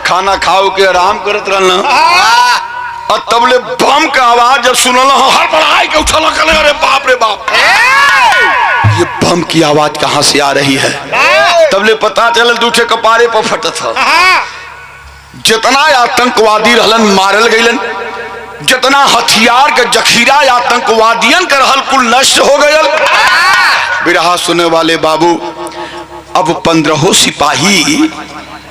A: खाना खाओ के आराम करत रहलन और तबले बम का आवाज जब सुनल हर बढ़ाई के उछल कर अरे बाप रे बाप ये बम की आवाज कहां से आ रही है। तबले पता चलल दूसरे कपारे पर फटत था। जितना आतंकवादी रहलन मारल गईलन, जितना हथियार के जखीरा आतंकवादियन के रहल कुल नष्ट हो गयल। बिरहा सुने वाले बाबू अब 15 सिपाही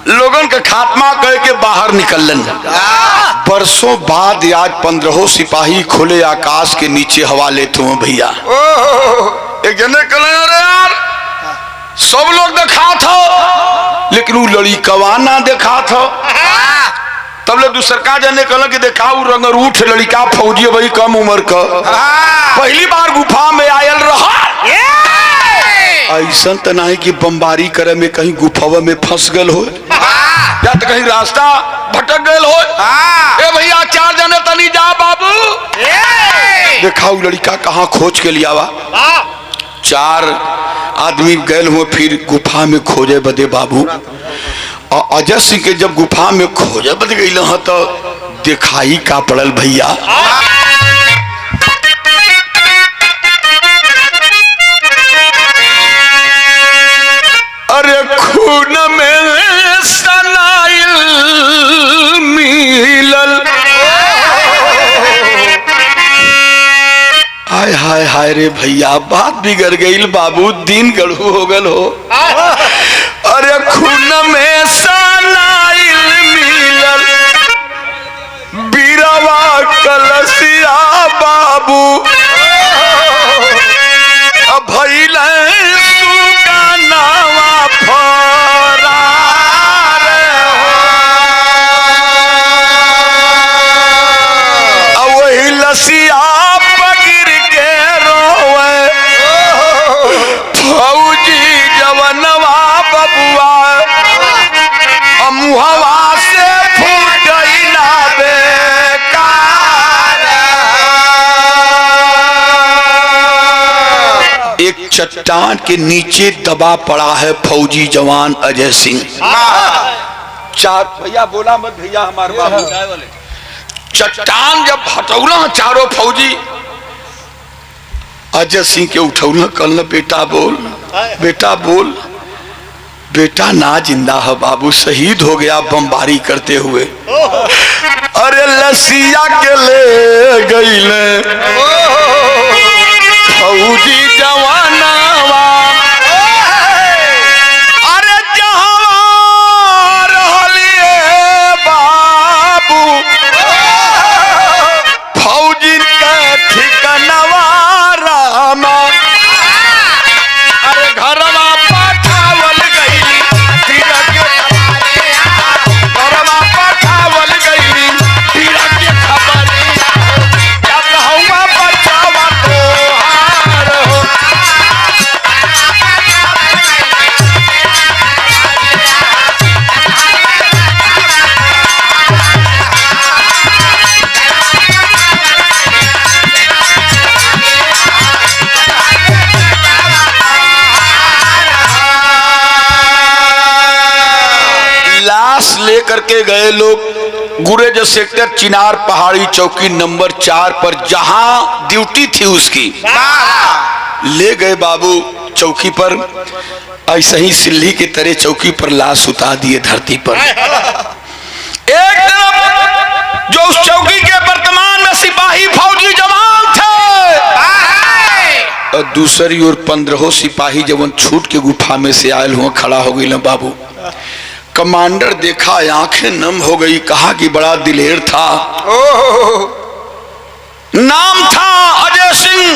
A: लोगन के खात्मा करके बाहर निकलन। बरसों बाद आज 15 सिपाही खुले आकाश के नीचे हवा लेते हुए भैया एक जने कहले अरे यार सब लोग देखा था लेकिन वो लड़िकवा ना देखा था। तब ले दूसरका जने कहला कि देखाऊ रंगरूठ लड़का फौजी भाई कम उम्र का पहली बार गुफा में आयल रहा। ऐसा तो नहीं कि बमबारी करे में कहीं गुफावा में फंस गल हो या तो कहीं रास्ता भटक गल हो। ए भैया 4 जने तनी जा बाबू देखाऊ लड़का कहाँ खोज के लिया वा। 4 आदमी गए हुए फिर गुफा में खोजे बदे बाबू। और अजय सिंह के जब गुफा में खोजे बद गई तो दिखाई का पड़ल भैया। अरे खून में सनाइल मिलल हाय हाय हाय रे भैया बात बिगड़ गई बाबू दिन गढ़ू हो गल हो। अरे खून में सनाइल मिलल बीरवा कलसिया बाबू भइल सुगानावा फरार हो। वही लसिया पगिर के रोवे फौजी जवनवा बबुआ मुहवा से फूट गई ना एक चट्टान के नीचे दबा पड़ा है फौजी जवान अजय सिंह। 4 भैया बोला मत भैया हमारे बाबू चट्टान जब हटौला चारों फौजी अजय सिंह के उठौला कल बेटा बोल बेटा बोल। बेटा ना जिंदा है बाबू शहीद हो गया बमबारी करते हुए। अरे लसिया के ले गई फौजी जवानावा अरे जहां रहलिए बाबू फौजी का ठिकानवा रामा। अरे घरवा पठावल गई घरवा पठावल गई पीड़ा के खबरिया कहवा बचावा तोहार हो। लाश लेकर के गए लोग गुरेज सेक्टर चिनार पहाड़ी चौकी नंबर 4 पर जहां ड्यूटी थी उसकी ले गए बाबू चौकी पर। ऐसे ही सिल्ली के तरह चौकी पर लाश उतार दिए धरती पर। एक तरफ जो उस चौकी के वर्तमान में सिपाही फौजी जवान थे, और दूसरी ओर 15 सिपाही जवन छूट के गुफा में से आयल हुआ खड़ा हो गई। बाबू कमांडर देखा, आंखें नम हो गई, कहा कि बड़ा दिलेर था। नाम था अजय सिंह,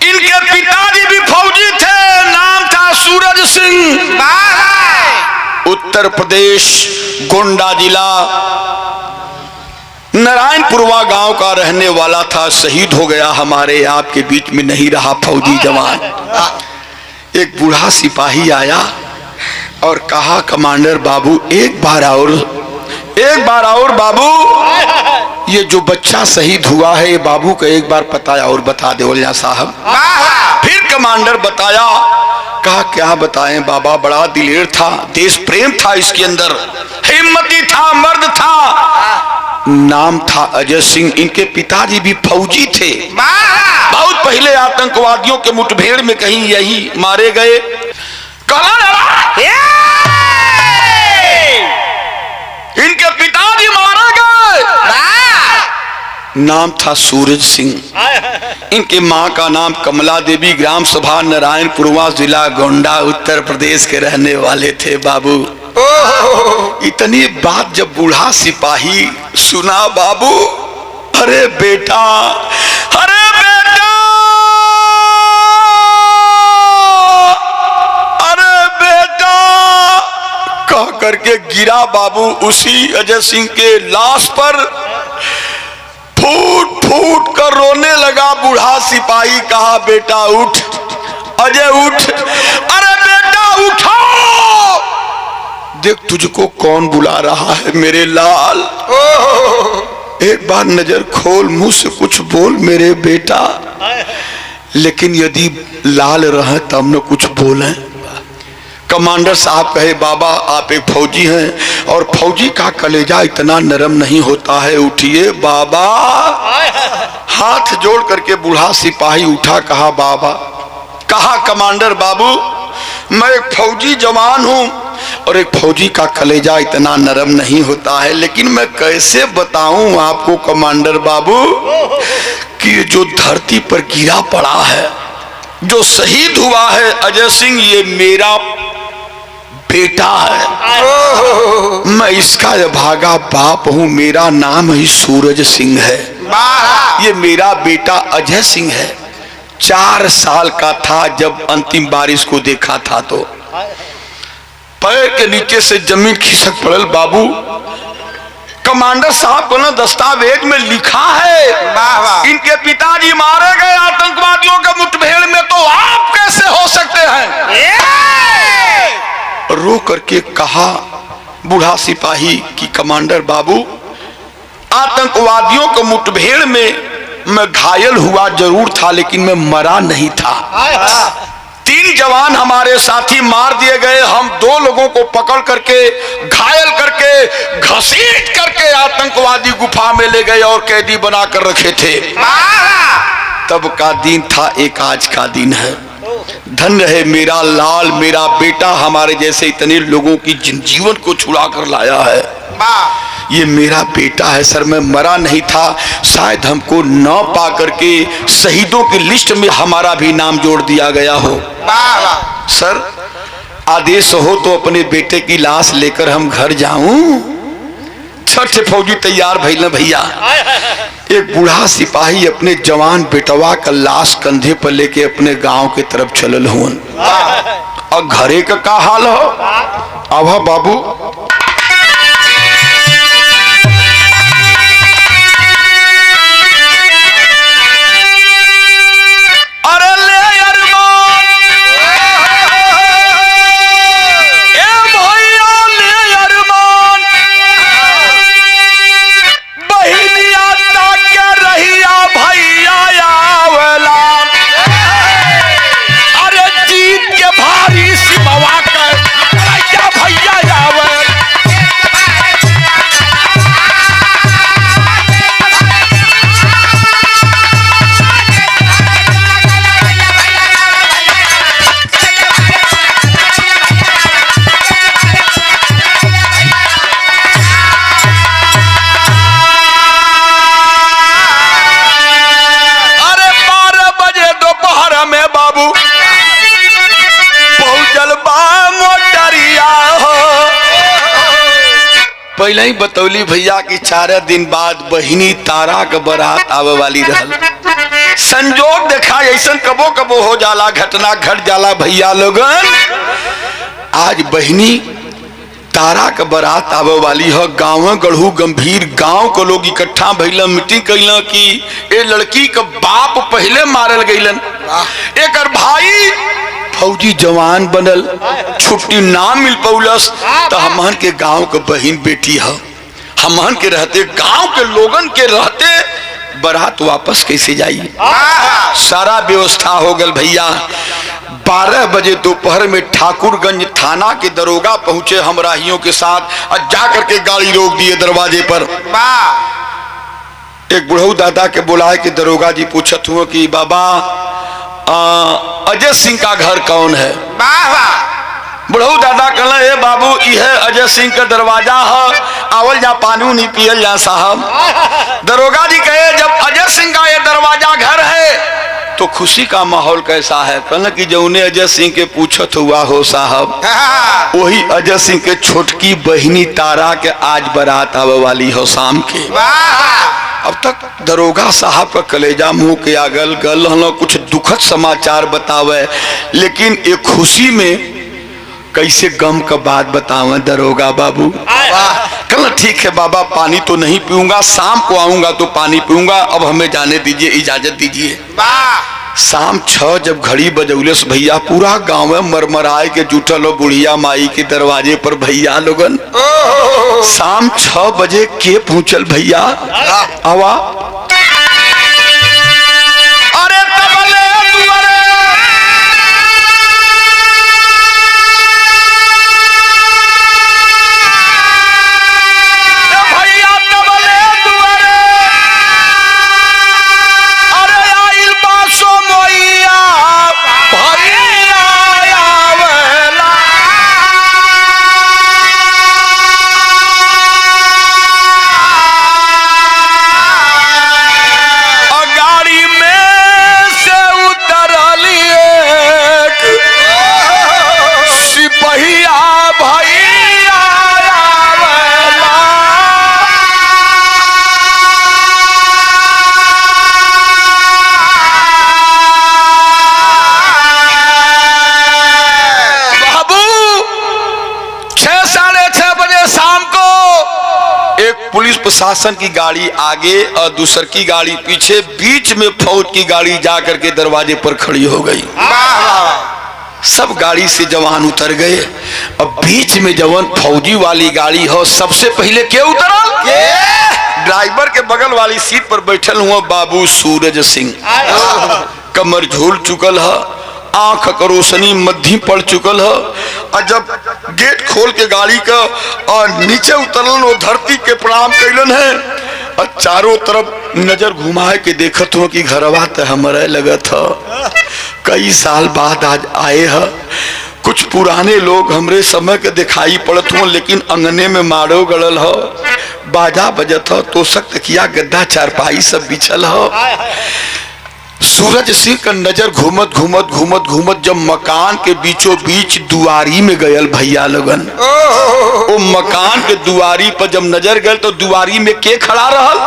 A: इनके पिताजी भी फौजी थे, नाम था सूरज सिंह। उत्तर प्रदेश गोंडा जिला नारायणपुरवा गांव का रहने वाला था, शहीद हो गया, हमारे आपके बीच में नहीं रहा फौजी जवान। एक बूढ़ा सिपाही आया और कहा, कमांडर बाबू एक बार और बाबू, ये जो बच्चा शहीद हुआ है ये बाबू का एक बार पता और बता दे ओलिया साहब। फिर कमांडर बताया, कहा क्या बताएं बाबा, बड़ा दिलेर था, देश प्रेम था इसके अंदर, हिम्मती था, मर्द था, नाम था अजय सिंह, इनके पिताजी भी फौजी थे, बहुत पहले आतंकवादियों के मुठभेड़ में कहीं यही मारे गए। इनके पिताजी मारे गए, नाम था सूरज सिंह, इनके माँ का नाम कमला देवी, ग्राम सभा नारायणपुरवा जिला गोंडा उत्तर प्रदेश के रहने वाले थे। बाबू इतनी बात जब बूढ़ा सिपाही सुना, बाबू अरे बेटा, अरे बेटा, अरे बेटा कह करके गिरा बाबू उसी अजय सिंह के लाश पर, फूट फूट कर रोने लगा। बूढ़ा सिपाही कहा, बेटा उठ, अजय उठ, अरे बेटा उठो, देख तुझको कौन बुला रहा है मेरे लाल, एक बार नजर खोल, मुंह से कुछ बोल मेरे बेटा। लेकिन यदि लाल रहे तब न कुछ बोले। कमांडर साहब कहे, बाबा आप एक फौजी हैं और फौजी का कलेजा इतना नरम नहीं होता है, उठिए बाबा। हाथ जोड़ करके बूढ़ा सिपाही उठा, कहा बाबा, कहा कमांडर बाबू मैं एक फौजी जवान हूं और एक फौजी का कलेजा इतना नरम नहीं होता है, लेकिन मैं कैसे बताऊं आपको कमांडर बाबू कि जो धरती पर गिरा पड़ा है, जो शहीद हुआ है अजय सिंह, ये मेरा बेटा है, मैं इसका भागा बाप हूं, मेरा नाम ही सूरज सिंह है, ये मेरा बेटा अजय सिंह है। 4 साल का था जब अंतिम बार इसको देखा था तो पैर के नीचे से जमीन खिसक पड़ल। बाबू कमांडर साहब को ना दस्तावेज में लिखा है, इनके पिताजी मारे गए आतंकवादियों के मुठभेड़ में, तो आप कैसे हो सकते हैं? रो करके कहा बूढ़ा सिपाही कि कमांडर बाबू आतंकवादियों के मुठभेड़ में मैं घायल हुआ जरूर था, लेकिन मैं मरा नहीं था। 3 जवान हमारे साथी मार दिए गए, हम 2 लोगों को पकड़ करके घायल करके घसीट करके आतंकवादी गुफा में ले गए और कैदी बनाकर रखे थे। तब का दिन था, एक आज का दिन है। धन्य है मेरा लाल, मेरा बेटा, हमारे जैसे इतने लोगों की जीवन को छुड़ा कर लाया है। ये मेरा बेटा है सर, मैं मरा नहीं था, शायद हमको न पा करके शहीदों की लिस्ट में हमारा भी नाम जोड़ दिया गया हो। सर आदेश हो तो अपने बेटे की लाश लेकर हम घर जाऊं। छठे फौजी तैयार भइल भैया। एक बूढ़ा सिपाही अपने जवान बेटवा का लाश कंधे पर लेके अपने गांव के तरफ चलल हुन। और घरे का हाल हो आवा बाबू। पहुंचल बा मोटरिया हो। पहले ही बतौली भैया कि 4 दिन बाद बहिनी तारा के बारात आवे वाली रहल। संजोग देखा ऐसा कबो कबो हो जाला, घटना घट जाला भैया लोगन। आज बहिनी तारा के बारात आवे वाली हो। गाँव गढ़ू गंभीर गांव को लोग इकट्ठा भइल, मीटिंग कैल कि ए लड़की के बाप पहले मारल गईलन, एक भाई फौजी जवान बनल, छुट्टी ना मिल पौलस, तो हमहन के गांव के बहन बेटी है, हमहन के रहते गांव के लोगन के रहते बारात वापस कैसे जाइए। सारा व्यवस्था हो गल भैया। 12 बजे दोपहर में ठाकुरगंज थाना के दरोगा पहुंचे हमराहियों के साथ और जाकर के गाड़ी रोक दिए दरवाजे पर। एक बुढ़ऊ दादा के बुलाए कि दरोगा जी पूछत हुआ कि बाबा अजय सिंह का घर कौन है। बुढ़ऊ दादा कहला ए बाबू यह अजय सिंह का दरवाजा है, आवल जा पानी नहीं पियल जा साहब। दरोगा जी कहे जब अजय सिंह का ये दरवाजा घर है तो खुशी का माहौल कैसा है। कहना कि जो उन्हें अजय सिंह के पूछत हुआ हो साहब, वही अजय सिंह के छोटकी बहिनी तारा के आज बारात आवे वाली हो शाम के। अब तक दरोगा साहब का कलेजा मुंह के आगल गल हलो कुछ दुखद समाचार बतावे, लेकिन एक खुशी में कैसे गम का बात बतावे दरोगा बाबू। कहना ठीक है बाबा, पानी तो नहीं पीऊंगा, शाम को आऊंगा तो पानी पीऊंगा, अब हमें जाने दीजिए, इजाजत दीजिए। शाम 6 जब घड़ी बजौलस भैया, पूरा गांव में मरमराए के जुटल हो बुढ़िया माई के दरवाजे पर भैया लोगन। शाम 6 बजे के पहुंचल भैया आवा। अरे तबले दुआरे भैया, तबले दुआरे अरे आइल बासो मोइया भैया आवेला। गाड़ी में से उतरली एक सिपहिया भैया आवेला। बाबू 6 साढ़े 6 बजे शाम को एक पुलिस प्रशासन की गाड़ी आगे और दूसर की गाड़ी पीछे, बीच में फौज की गाड़ी जाकर के दरवाजे पर खड़ी हो गई। सब गाड़ी से जवान उतर गए। अब बीच में जवान फौजी वाली गाड़ी हो, सबसे पहले क्या उतरल? ड्राइवर के बगल वाली सीट पर बैठल हुआ बाबू सूरज सिंह। कमर झूल चुकल है, आंख का रोशनी मध्य पड़ चुकल है, और जब गेट खोल के गाड़ी का और नीचे उतरलन वो धरती के प्रणाम कैलन है, और चारों तरफ नजर घुमाए के देखत हो कि घरवा तो हमारे लगत है, कई साल बाद आज आए हैं। कुछ पुराने लोग हमरे समय के दिखाई पड़त हो, लेकिन अंगने में मारो गड़ल हो, बाजा बजत हो, तोशक तकिया गद्दा चारपाई सब बिछल हो। सूरज सिंह का नजर घूमत घूमत घूमत घूमत जब मकान के बीचों बीच दुआरी में गयल भैया लगन, वो मकान के दुआरी पर जब नजर गल तो दुआरी में के खड़ा रहल?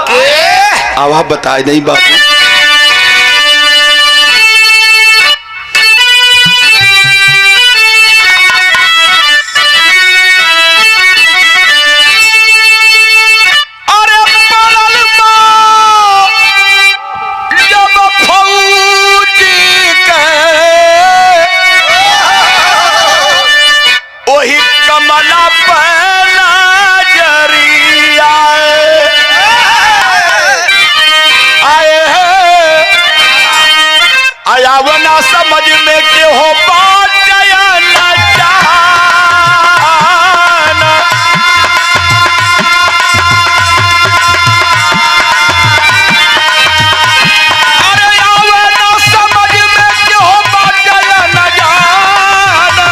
A: आवा बताए नहीं बाबू। आयावना समझ में के हो बात गया न जाना, अरे आयावना समझ में के हो बात गया न जाना।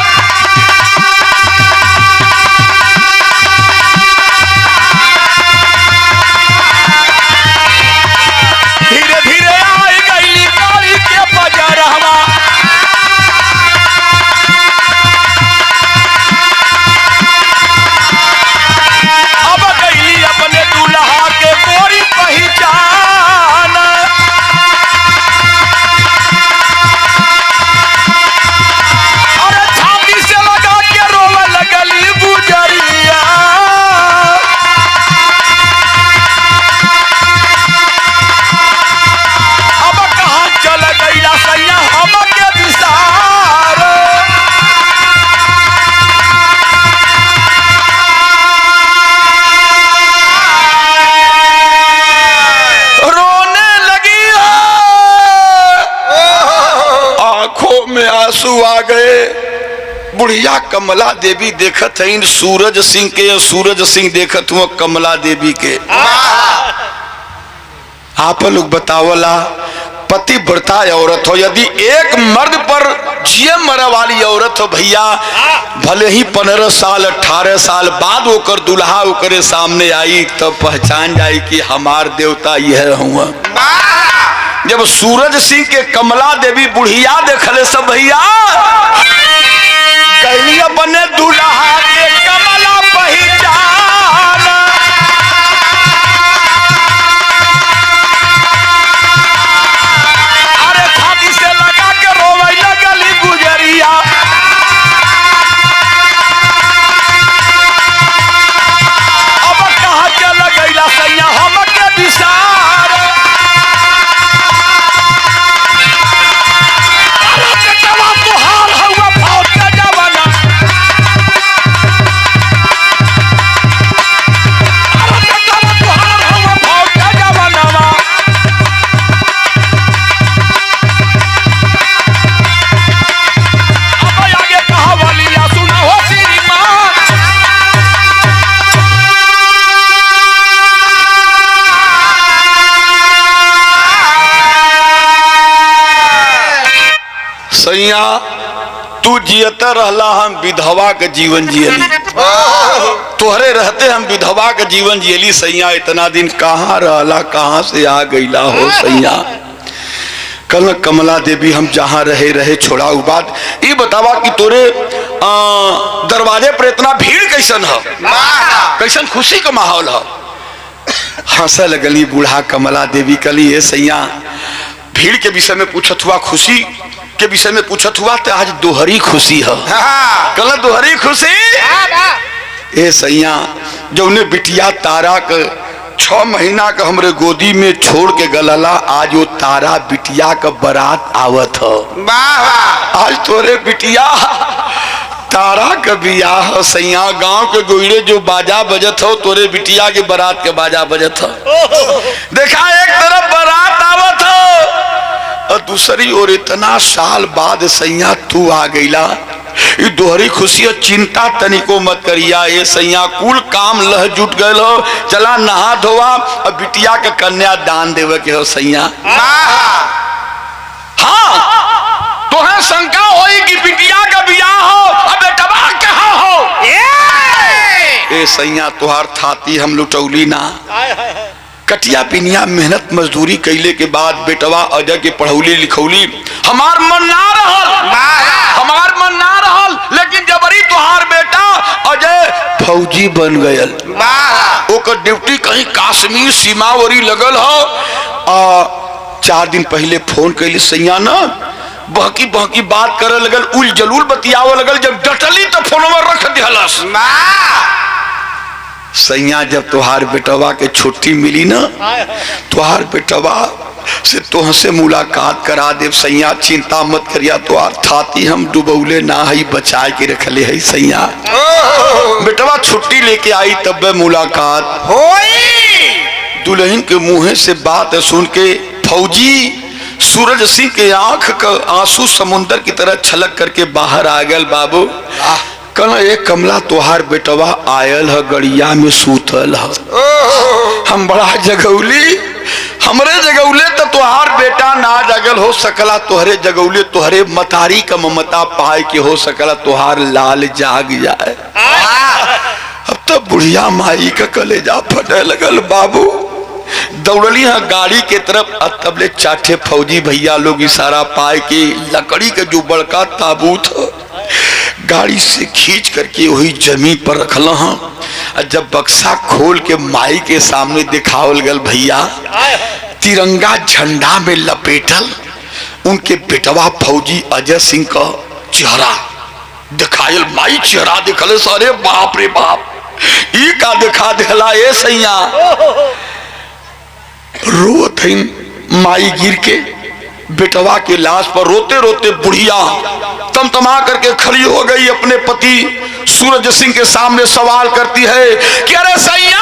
A: धीरे धीरे आई गई गाड़ी के बजरवा, आंसू आ गए। बुढ़िया कमला देवी देखत है सूरज सिंह के, सूरज सिंह देखत हुआ कमला देवी के। आप लोग बतावला पतिव्रता औरत हो, यदि एक मर्द पर जिये मरे वाली औरत हो भैया, भले ही 15 साल 18 साल बाद ओकर दुल्हा ओकरे सामने आई तब पहचान जाई कि हमार देवता यह हुआ। जब सूरज सिंह के कमला देवी बुढ़िया देखले सब भैया, कैली अपने दुल्हा के कमला पहचान। अरे छाती से लगा के रोवे लगली गुजरिया। अब कहा के लगैला सैया हमके विसार। तुहार हुआ फौज के जवाना, तुहार हुआ फौज के जवाना। अब आगे कहा वालिया सुना हो श्रीमान। सैया तू जियता रहला, हम विधवा के जीवन जियली। तोहरे रहते हम विधवा के जीवन जियली। सैया इतना दिन कहाँ रहला, कहाँ से आ गईला हो सैया। कल कमला देवी हम जहाँ रहे रहे छोड़ा उ बात। ये बतावा कि तोरे दरवाजे पर इतना भीड़ कैसन है, कैसन खुशी का माहौल है। हंसे लगली बूढ़ा कमला देवी। कली ये सैया भीड़ के विषय में पूछत हुआ, खुशी के विषय में पूछत हुआ, तो आज दोहरी खुशी है। कल दोहरी खुशी ए सैया जौने बिटिया तारा के 6 महीना का हमरे गोदी में छोड़ के गलला, आज वो तारा बिटिया का बारात आवत हो। आज तोरे बिटिया तारा का बियाह हो सैया। गांव के गोइड़े जो बाजा बजत हो, तोरे बिटिया के बारात के बाजा बजत हो। देखा एक तरफ बारात आवत हो और दूसरी ओर इतना साल बाद सैया तू आ गईला। ये दोहरी खुशी और चिंता तनिको मत करिया। ये सैया कुल काम लह जुट गए हो, चला नहा धोवा और बिटिया के कन्या दान देवे के हो सैया। हाँ तो है शंका होई कि बिटिया का बियाह हो और बेटवा कहाँ हो। ए सैया तुहार थाती हम लुटौली ना। कटिया पिनिया मेहनत मजदूरी कैले के बाद बेटवा अजय के पढ़ौली लिखौली। हमार मन ना रहल, हमार मन ना रहल, लेकिन जबरी तुहार बेटा अजय फौजी बन गयल। ओकर ड्यूटी कहीं कश्मीर सीमावरी लगल हो। 4 दिन पहले फोन कैली सैया ना, बहकी बहकी बात करे लगल, उल जलूल बतियावे लगल। जब डटली तो फोनवा रख दिहलस। सैया जब तुहार बेटवा के छुट्टी मिली ना, तुहार बेटवा से तुहसे मुलाकात करा दे सैया। चिंता मत करिया, तुहार थाती हम डुबौले ना है, बचा के रखले है सैया। बेटवा छुट्टी लेके आई तब मुलाकात होई। दुल्हन के मुंह से बात सुन के फौजी सूरज सिंह के आंख का आंसू समुंदर की तरह छलक करके बाहर आ गया। बाबू कल एक कमला तुहार बेटवा आयल है, गड़िया में सूतल है। हम बड़ा जगौली, हमरे जगौले तो तुहार बेटा ना जगल हो सकला। तुहरे जगौले तुहरे मतारी का ममता पाए के हो सकला तुहार लाल जाग जाए। अब तो बुढ़िया माई का कलेजा फटे लगल। बाबू दौड़ली है गाड़ी के तरफ, तबले चाटे फौजी भैया लोग इशारा पाए के लकड़ी का जो बड़का ताबूत है गाड़ी से खींच करके वही जमीन पर रखल हाँ। जब बक्सा खोल के माई के सामने दिखावल गल भैया, तिरंगा झंडा में लपेटल उनके बेटवा फौजी अजय सिंह का चेहरा दिखायल। माई चेहरा दिखल, सारे बाप रे बाप, ई का दिखा दिखला। ये सैया रोत माई गिर के बेटवा के लाश पर रोते रोते बुढ़िया तमतमा करके खड़ी हो गई। अपने पति सूरज सिंह के सामने सवाल करती है कि अरे सैया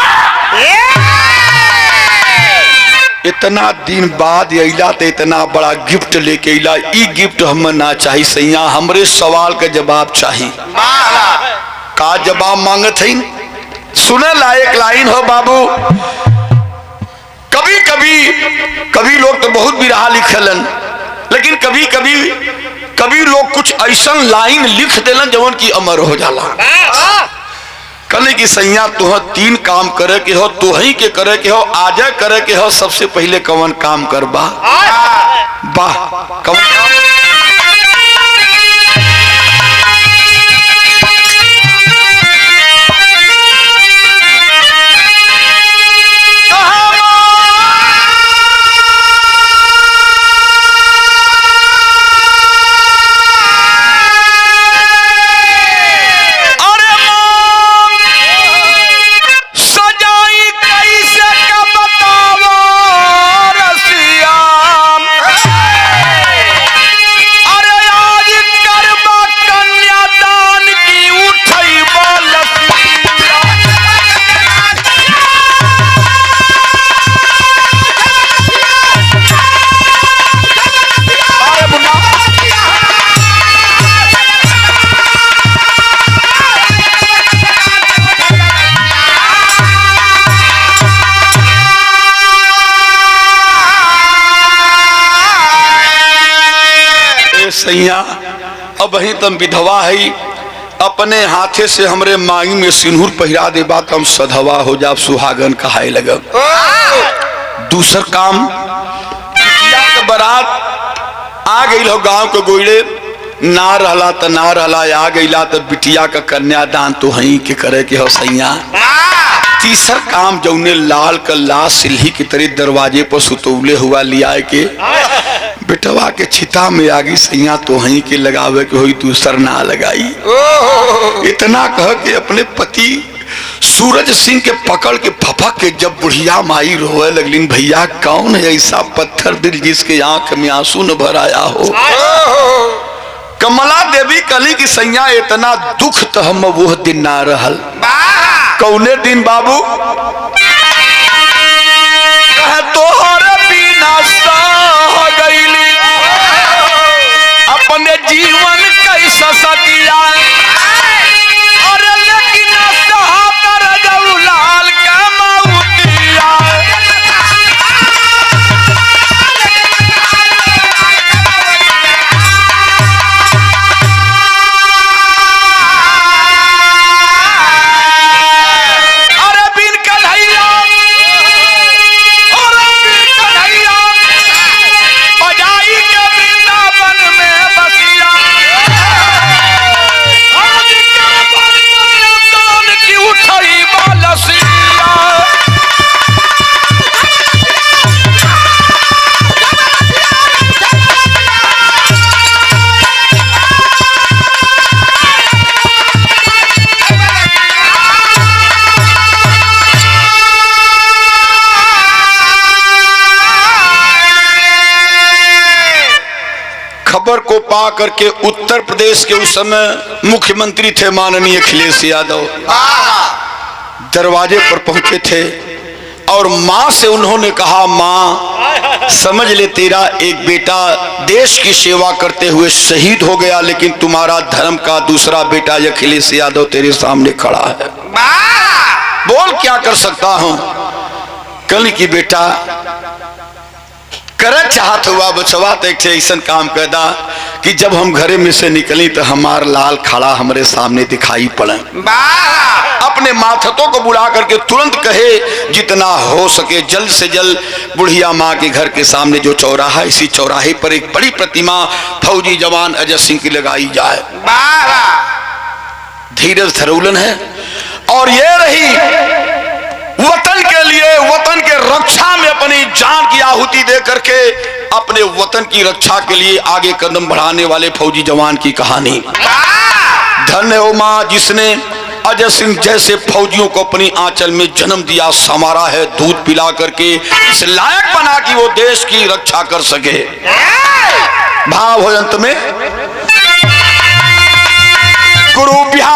A: इतना दिन बाद अला तो इतना बड़ा गिफ्ट लेके अला। ई गिफ्ट हमें ना चाहिए सैया, हमरे सवाल का जवाब चाहिए। का जवाब मांगत है? सुने लायक लाइन हो बाबू। कभी कभी लोग तो बहुत बिरहा लिखलन, लेकिन कभी लोग कुछ ऐसा लाइन लिख देलन जवन की अमर हो जाला। कहने की सैया तुह 3 काम करे के हो, तुही के करे के हो, आजे करे के हो। सबसे पहले कौन काम करबा? वाह, कौन काम? सैया अब वही तुम विधवा है, अपने हाथे से हमरे मांगी में सिंदूर पहिरा दे बात हम सधवा हो जाब, सुहागन कहाए लगब। दूसर काम, बारात आ गई हो गांव के गोइड़े, ना रहला तो ना रहला, आ गईला तो बिटिया का कन्यादान तो हई के करे के हो सैया। तीसर काम जौने लाल का लाश सिल्ही की तरह दरवाजे पर सुतौले हुआ लिया के बेटवा के छिता में आगी सैया तो हई के लगावे के होई, दूसर ना लगाई। इतना कह के अपने पति सूरज सिंह के पकड़ के फपक के जब बुढ़िया माई रोए लगलिन, भैया कौन है ऐसा पत्थर दिल जिसके आंख में आंसू न भर आया हो? कमला देवी कली की सैया इतना दुख तो हम वो दिन ना रहल। कौने दिन बाबू? तोहरे बिना सह गईली अपने जीवन कैसा सतिया, अरे लेकिन सहा कर जाऊ लाल के मौतिया। खबर को पा करके उत्तर प्रदेश के उस समय मुख्यमंत्री थे माननीय अखिलेश यादव, दरवाजे पर पहुंचे थे और मां से उन्होंने कहा, मां समझ ले तेरा एक बेटा देश की सेवा करते हुए शहीद हो गया, लेकिन तुम्हारा धर्म का दूसरा बेटा अखिलेश यादव तेरे सामने खड़ा है, बोल क्या कर सकता हूं? कल की बेटा करे चाहत हुआ बचवा तो एक ऐसा काम कैदा कि जब हम घरे में से निकली तो हमार लाल खड़ा हमारे सामने दिखाई पड़े। अपने माथतों को बुला करके तुरंत कहे जितना हो सके जल्द से जल्द बुढ़िया माँ के घर के सामने जो चौराहा, इसी चौराहे पर एक बड़ी प्रतिमा फौजी जवान अजय सिंह की लगाई जाए। धीरज धरौलन है और ये रही वतन के लिए, वतन के रक्षा में अपनी जान की आहुति दे करके अपने वतन की रक्षा के लिए आगे कदम बढ़ाने वाले फौजी जवान की कहानी। धन्य हो मां जिसने अजय सिंह जैसे फौजियों को अपनी आंचल में जन्म दिया, संवारा है, दूध पिला करके इस लायक बना कि वो देश की रक्षा कर सके। भाव हो अंत में गुरु बिहार